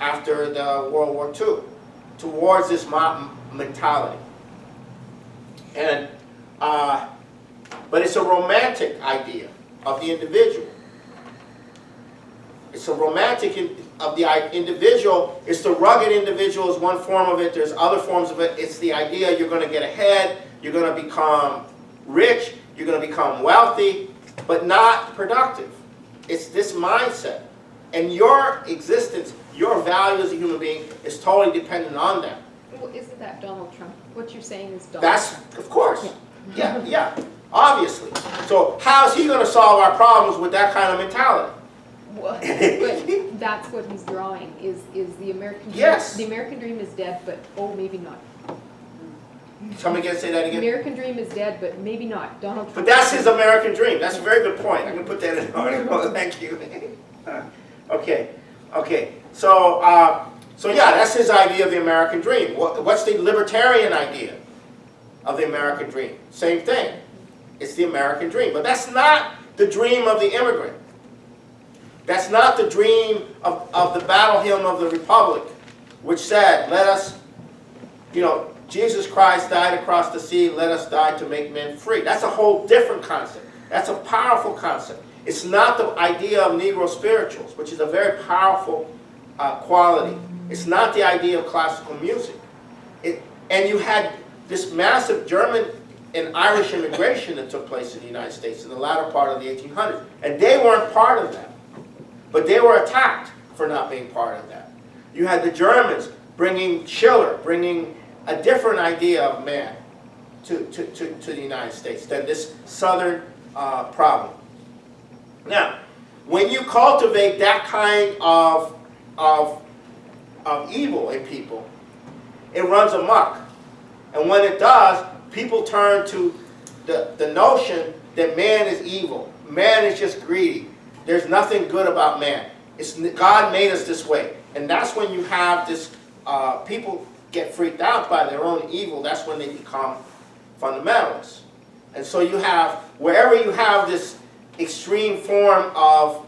after the World War II towards this mentality. And but it's a romantic idea of the individual. It's a romantic of the individual. It's the rugged individual is one form of it. There's other forms of it. It's the idea you're going to get ahead, you're going to become rich, you're going to become wealthy, but not productive. It's this mindset. And your existence, your value as a human being is totally dependent on that. Well, isn't that Donald Trump? What you're saying is Donald That's, Trump. of course. Yeah, obviously. So how is he going to solve our problems with that kind of mentality? Well, but that's what he's drawing, is the American dream. Yes. The American dream is dead, but maybe not. Come again, say that The again. American dream is dead, but maybe not. Donald Trump. But that's his American dream. That's a very good point. I can put that in the article. Thank you. Okay. So yeah, that's his idea of the American dream. What's the libertarian idea of the American dream? Same thing. It's the American dream. But that's not the dream of the immigrant. That's not the dream of the battle hymn of the Republic, which said, let us, Jesus Christ died across the sea, let us die to make men free. That's a whole different concept. That's a powerful concept. It's not the idea of Negro spirituals, which is a very powerful quality. It's not the idea of classical music. And you had this massive German and Irish immigration that took place in the United States in the latter part of the 1800s. And they weren't part of that. But they were attacked for not being part of that. You had the Germans bringing Schiller, bringing a different idea of man to the United States than this Southern problem. Now, when you cultivate that kind of evil in people, it runs amok. And when it does, people turn to the notion that man is evil. Man is just greedy. There's nothing good about man. God made us this way. And that's when you have this, people get freaked out by their own evil. That's when they become fundamentalists. And so you have, wherever you have this extreme form of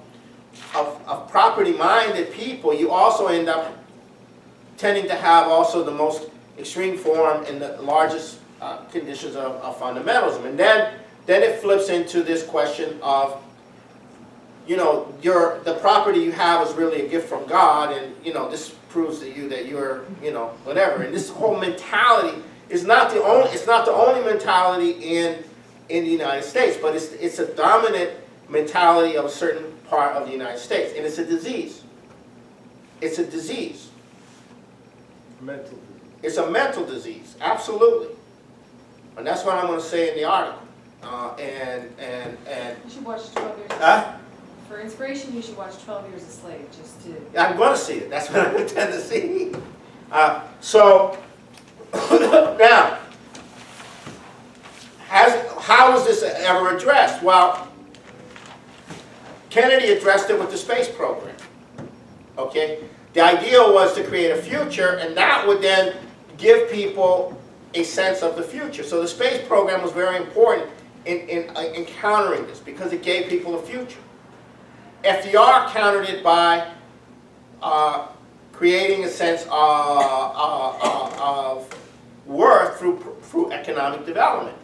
property-minded people, you also end up tending to have also the most extreme form and the largest conditions of fundamentalism. And then it flips into this question of, you know, the property you have is really a gift from God, and, you know, this proves to you that you're, you know, whatever. And this whole mentality is not the only mentality in the United States, but it's a dominant mentality of a certain part of the United States, and it's a disease. It's a disease. Mental disease. It's a mental disease, absolutely. And that's what I'm going to say in the article. And You should watch 12 Years a Slave. Huh? For inspiration, you should watch 12 Years a Slave, just to... I'm going to see it. That's what I intend to see. So, now, how was this ever addressed? Well, Kennedy addressed it with the space program. Okay? The idea was to create a future, and that would then give people a sense of the future. So the space program was very important in countering this, because it gave people a future. FDR countered it by creating a sense of worth through economic development.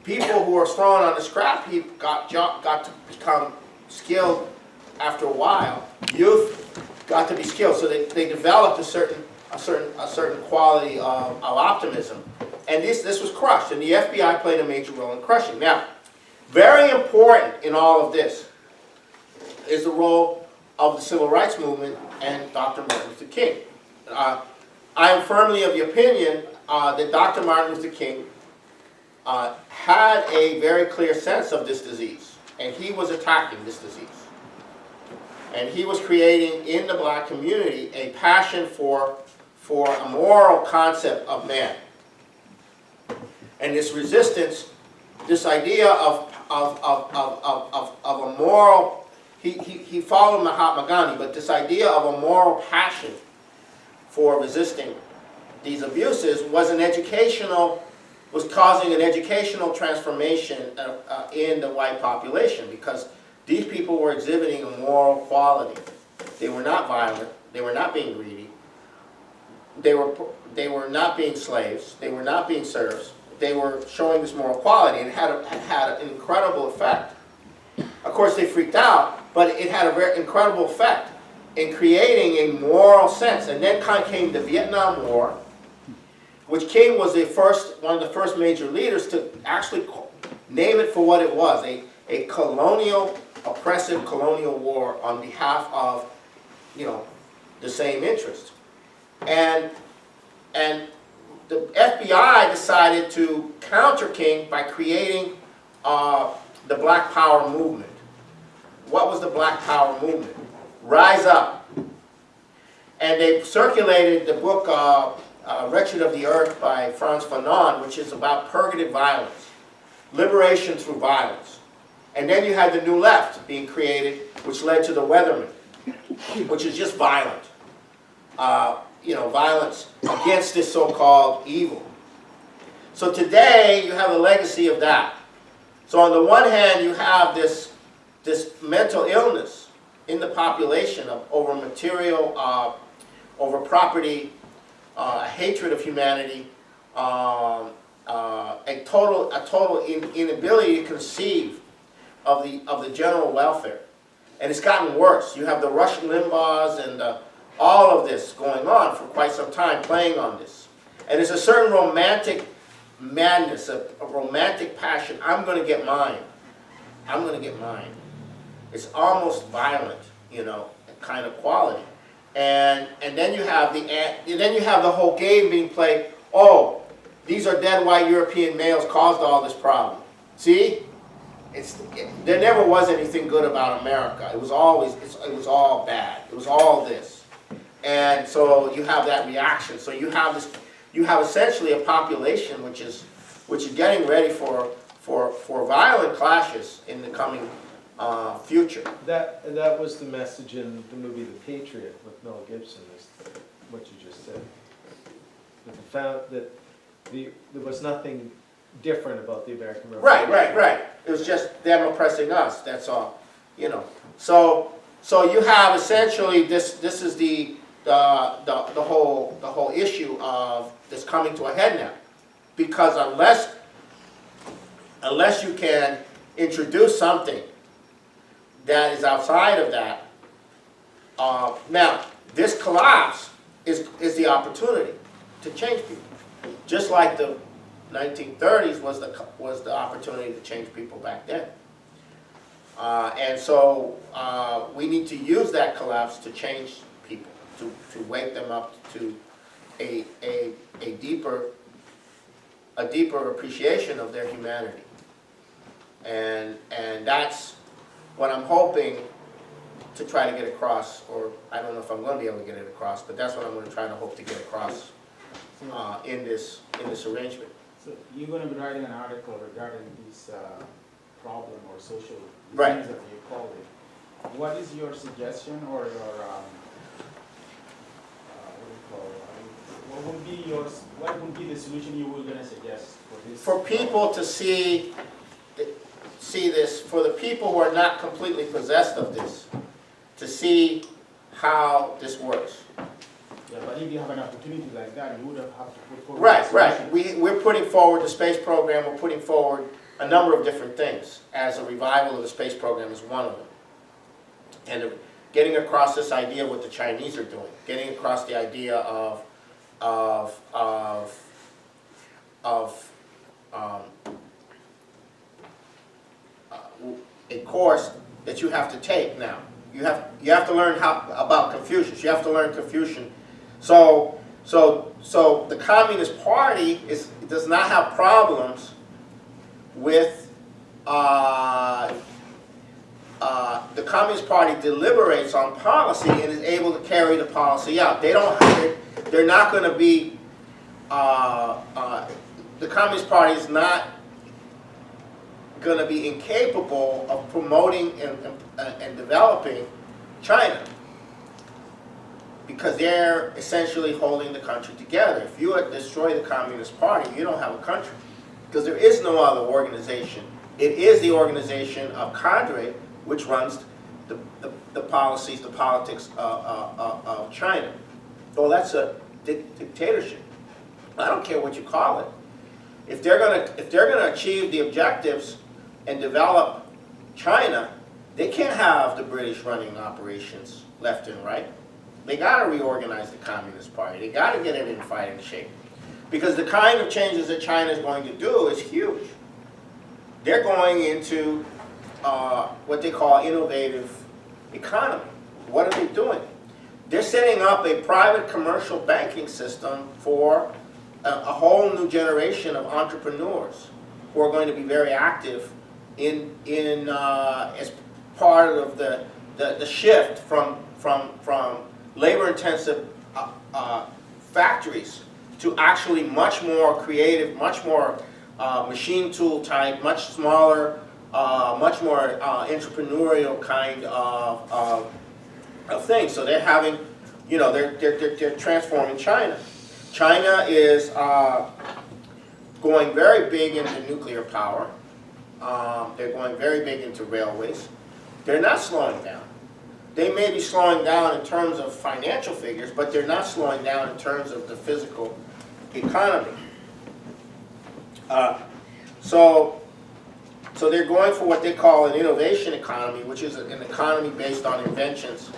People who are thrown on the scrap heap got to become skilled after a while. Youth got to be skilled, so they developed a certain quality of optimism. And this was crushed, and the FBI played a major role in crushing. Now, very important in all of this is the role of the Civil Rights Movement and Dr. Martin Luther King. I am firmly of the opinion that Dr. Martin Luther King had a very clear sense of this disease, and he was attacking this disease. And he was creating in the black community a passion for a moral concept of man. And this resistance, this idea of a moral, he followed Mahatma Gandhi, but this idea of a moral passion for resisting these abuses was causing an educational transformation in the white population, because these people were exhibiting a moral quality. They were not violent. They were not being greedy. They were not being slaves. They were not being serfs. They were showing this moral quality, and it had an incredible effect. Of course, they freaked out, but it had a very incredible effect in creating a moral sense. And then came the Vietnam War, which King was one of the first major leaders to actually name it for what it was, a colonial, oppressive colonial war on behalf of, you know, the same interest. And the FBI decided to counter King by creating the Black Power movement. What was the Black Power movement? Rise Up. And they circulated the book Wretched of the Earth by Frantz Fanon, which is about purgative violence, liberation through violence. And then you had the New Left being created, which led to the Weathermen, which is just violent. You know, violence against this so-called evil. So today, you have a legacy of that. So on the one hand, you have this mental illness in the population over material, over property, a hatred of humanity, a total inability to conceive of the general welfare. And it's gotten worse. You have the Rush Limbaughs and all of this going on for quite some time, playing on this. And there's a certain romantic madness, a romantic passion. I'm going to get mine. I'm going to get mine. It's almost violent, you know, kind of quality. And then you have the whole game being played. Oh, these are dead white European males caused all this problem. See, there never was anything good about America. It was all bad. It was all this. And so you have that reaction. So you have you have essentially a population which is getting ready for violent clashes in the coming future. That was the message in the movie The Patriot with Mel Gibson, is what you just said. That there was nothing different about the American Revolution. Right. It was just them oppressing us, that's all, you know. So you have essentially this is the whole issue of this coming to a head now. Because unless you can introduce something that is outside of that, now this collapse is the opportunity to change people. Just like the 1930s was the opportunity to change people back then. And so we need to use that collapse to change people, to wake them up to a deeper appreciation of their humanity. And that's what I'm hoping to try to get across, or I don't know if I'm going to be able to get it across, but that's what I'm going to try to hope to get across in this arrangement. So you're going to be writing an article regarding this problem or social Right. disease, as you call it. What is your suggestion or your what would be the solution you were going to suggest for this? For people to see this, for the people who are not completely possessed of this, to see how this works. Yeah, but if you have an opportunity like that, you would have to put forward. Right. We're putting forward the space program. We're putting forward a number of different things, as a revival of the space program is one of them. And getting across this idea of what the Chinese are doing, getting across the idea of a course that you have to take now. You have to learn about Confucius. You have to learn Confucian. So the Communist Party does not have problems with the Communist Party deliberates on policy and is able to carry the policy out. They're not going to be. The Communist Party is not going to be incapable of promoting and developing China, because they're essentially holding the country together. If you destroy the Communist Party, you don't have a country, because there is no other organization. It is the organization of cadre which runs the policies, the politics of China. Well, that's a dictatorship. I don't care what you call it. If they're gonna achieve the objectives and develop China, they can't have the British running operations left and right. They got to reorganize the Communist Party. They got to get it in fighting shape, because the kind of changes that China is going to do is huge. They're going into what they call innovative economy. What are they doing? They're setting up a private commercial banking system for a whole new generation of entrepreneurs who are going to be very active in as part of the shift from labor-intensive factories to actually much more creative, much more machine tool type, much smaller, much more entrepreneurial kind of things. So they're having, they're transforming China. China is going very big into nuclear power. They're going very big into railways. They're not slowing down. They may be slowing down in terms of financial figures, but they're not slowing down in terms of the physical economy. So they're going for what they call an innovation economy, which is an economy based on inventions,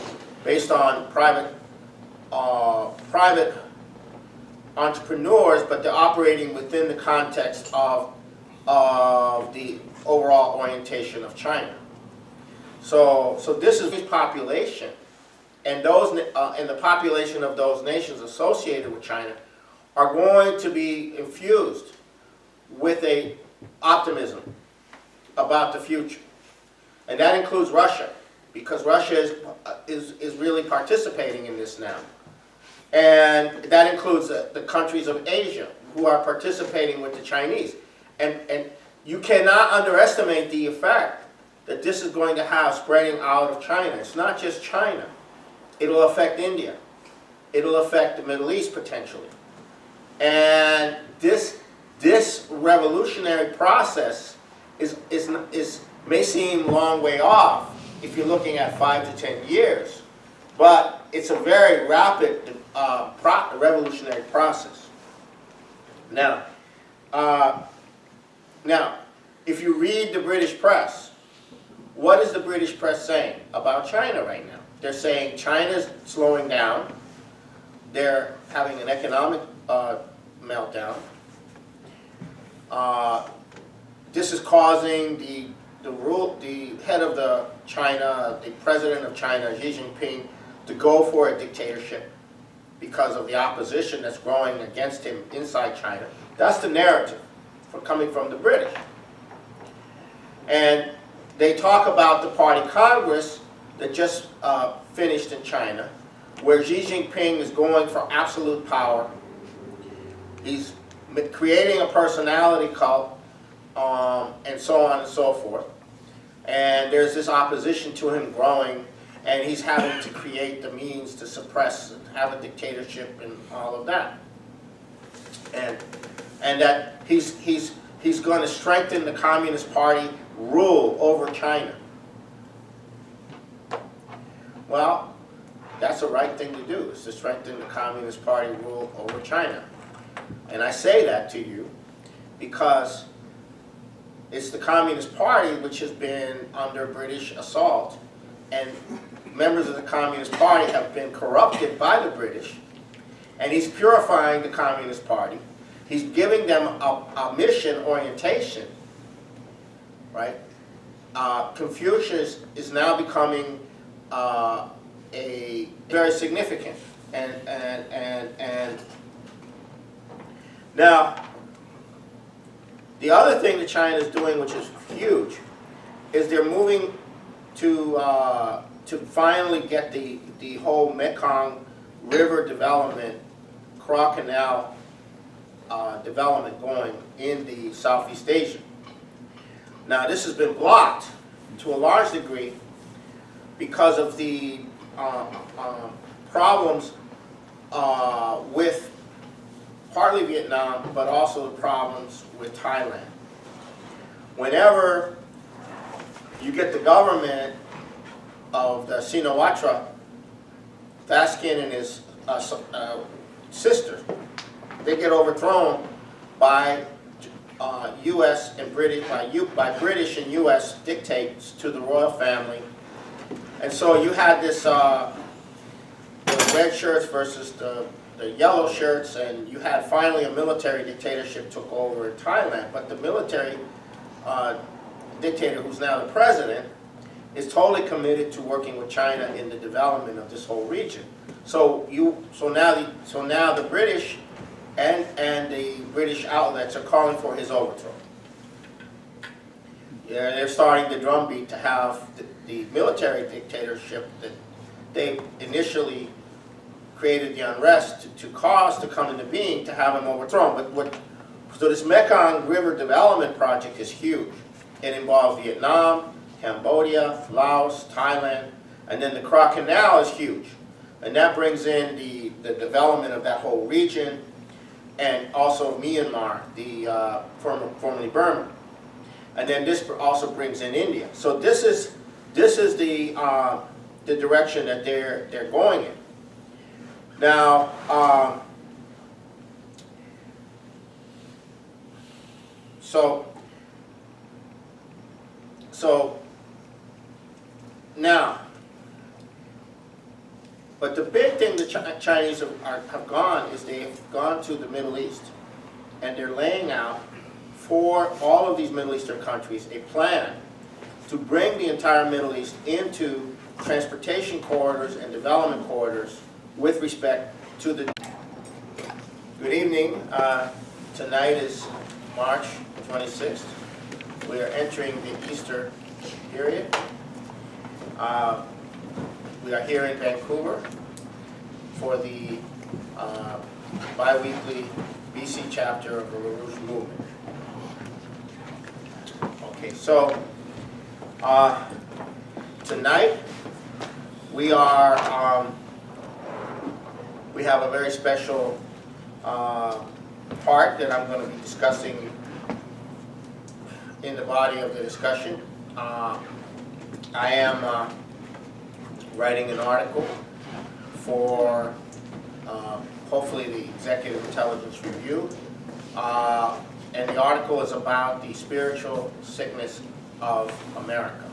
based on private entrepreneurs, but they're operating within the context of the overall orientation of China. So this is population, and the population of those nations associated with China are going to be infused with a optimism about the future, and that includes Russia, because Russia is really participating in this now. And that includes the countries of Asia who are participating with the Chinese. And you cannot underestimate the effect that this is going to have spreading out of China. It's not just China. It'll affect India. It'll affect the Middle East potentially. And this revolutionary process may seem a long way off if you're looking at 5 to 10 years, but it's a very rapid revolutionary process. Now, if you read the British press, what is the British press saying about China right now? They're saying China's slowing down. They're having an economic meltdown. This is causing the head of the president of China, Xi Jinping, to go for a dictatorship because of the opposition that's growing against him inside China. That's the narrative coming from the British. And they talk about the party Congress that just finished in China, where Xi Jinping is going for absolute power. He's creating a personality cult, and so on and so forth. And there's this opposition to him growing, and he's having to create the means to suppress and have a dictatorship and all of that. And that he's going to strengthen the Communist Party rule over China. Well, that's the right thing to do, is to strengthen the Communist Party rule over China. And I say that to you because it's the Communist Party which has been under British assault, and members of the Communist Party have been corrupted by the British, and he's purifying the Communist Party. He's giving them a mission orientation, right? Confucius is now becoming a very significant, and now the other thing that China is doing, which is huge, is they're moving to finally get the whole Mekong River development, Kra Canal development going in the Southeast Asia. Now this has been blocked to a large degree because of the problems with partly Vietnam, but also the problems with Thailand. Whenever you get the government of the Shinawatra, Thaksin and his sister, they get overthrown by U.S. and British, by British and U.S. dictates to the royal family. And so you had this the red shirts versus the yellow shirts, and you had finally a military dictatorship took over in Thailand. But the military dictator, who's now the president, is totally committed to working with China in the development of this whole region. So now the British and the British outlets are calling for his overthrow. Yeah, they're starting the drumbeat to have the military dictatorship that they initially created the unrest to cause to come into being, to have him overthrown. So this Mekong River development project is huge. It involves Vietnam, Cambodia, Laos, Thailand, and then the Kra Canal is huge. And that brings in the development of that whole region, and also Myanmar, the formerly Burma. And then this also brings in India. So this is the direction that they're going in. Now, but the big thing the Chinese have gone is they've gone to the Middle East, and they're laying out for all of these Middle Eastern countries a plan to bring the entire Middle East into transportation corridors and development corridors with respect to the... Good evening. Tonight is March 26th. We are entering the Easter period. We are here in Vancouver for the bi-weekly BC chapter of the LaRouche movement. Okay, so tonight we have a very special part that I'm going to be discussing in the body of the discussion. I am writing an article for hopefully the Executive Intelligence Review, and the article is about the spiritual sickness of America,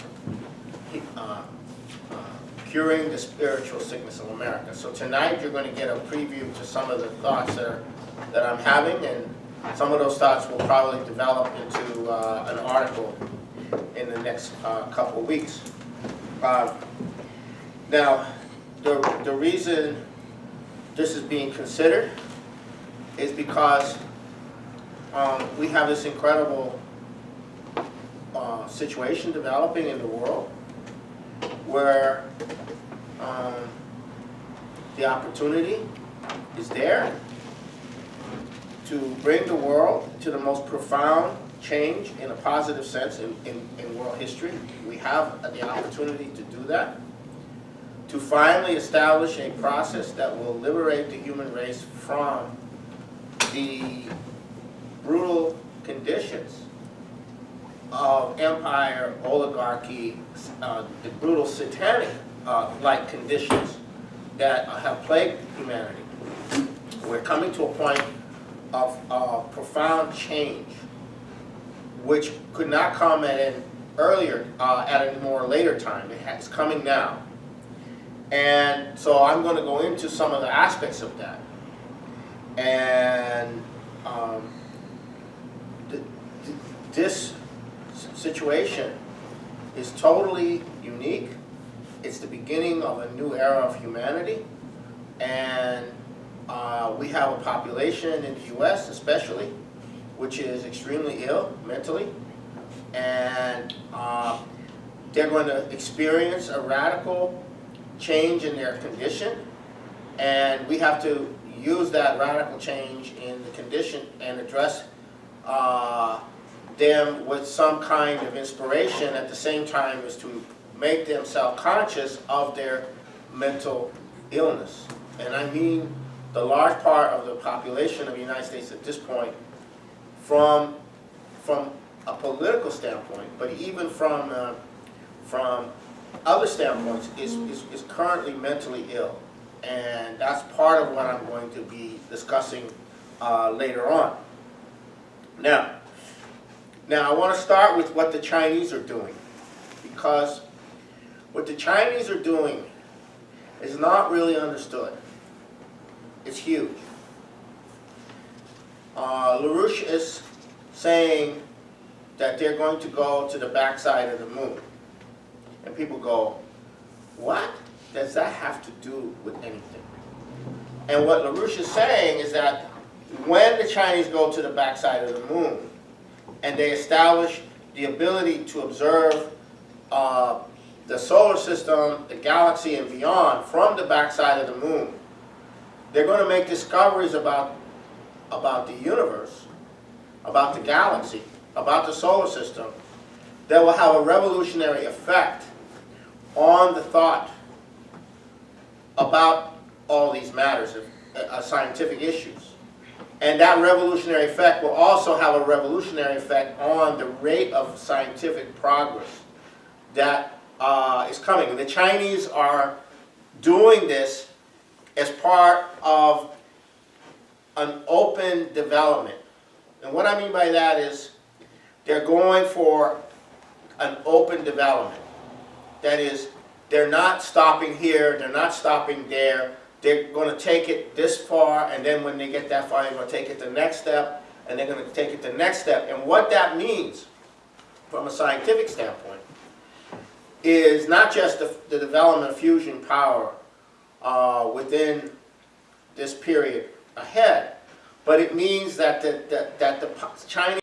curing the spiritual sickness of America. So tonight you're going to get a preview to some of the thoughts that I'm having, and some of those thoughts will probably develop into an article in the next couple of weeks. Now, the reason this is being considered is because we have this incredible situation developing in the world where the opportunity is there to bring the world to the most profound change in a positive sense in world history. We have the opportunity to do that, to finally establish a process that will liberate the human race from the brutal conditions of empire, oligarchy, the brutal satanic-like conditions that have plagued humanity. We're coming to a point of profound change, which could not come at an earlier, at a more later time. It's coming now. And so I'm going to go into some of the aspects of that. And this situation is totally unique. It's the beginning of a new era of humanity. And we have a population in the U.S. especially, which is extremely ill mentally. And they're going to experience a radical change in their condition, and we have to use that radical change in the condition and address them with some kind of inspiration at the same time as to make them self-conscious of their mental illness. And I mean the large part of the population of the United States at this point, from a political standpoint, but even from other standpoints, is currently mentally ill. And that's part of what I'm going to be discussing later on. Now I want to start with what the Chinese are doing, because what the Chinese are doing is not really understood. It's huge. LaRouche is saying that they're going to go to the backside of the moon. And people go, what does that have to do with anything? And what LaRouche is saying is that when the Chinese go to the backside of the moon and they establish the ability to observe the solar system, the galaxy, and beyond from the backside of the moon, they're going to make discoveries about the universe, about the galaxy, about the solar system, that will have a revolutionary effect on the thought about all these matters, scientific issues. And that revolutionary effect will also have a revolutionary effect on the rate of scientific progress that is coming. And the Chinese are doing this as part of an open development. And what I mean by that is they're going for an open development. That is, they're not stopping here, they're not stopping there. They're going to take it this far, and then when they get that far, they're going to take it the next step, and they're going to take it the next step. And what that means, from a scientific standpoint, is not just the development of fusion power within this period ahead, but it means that the Chinese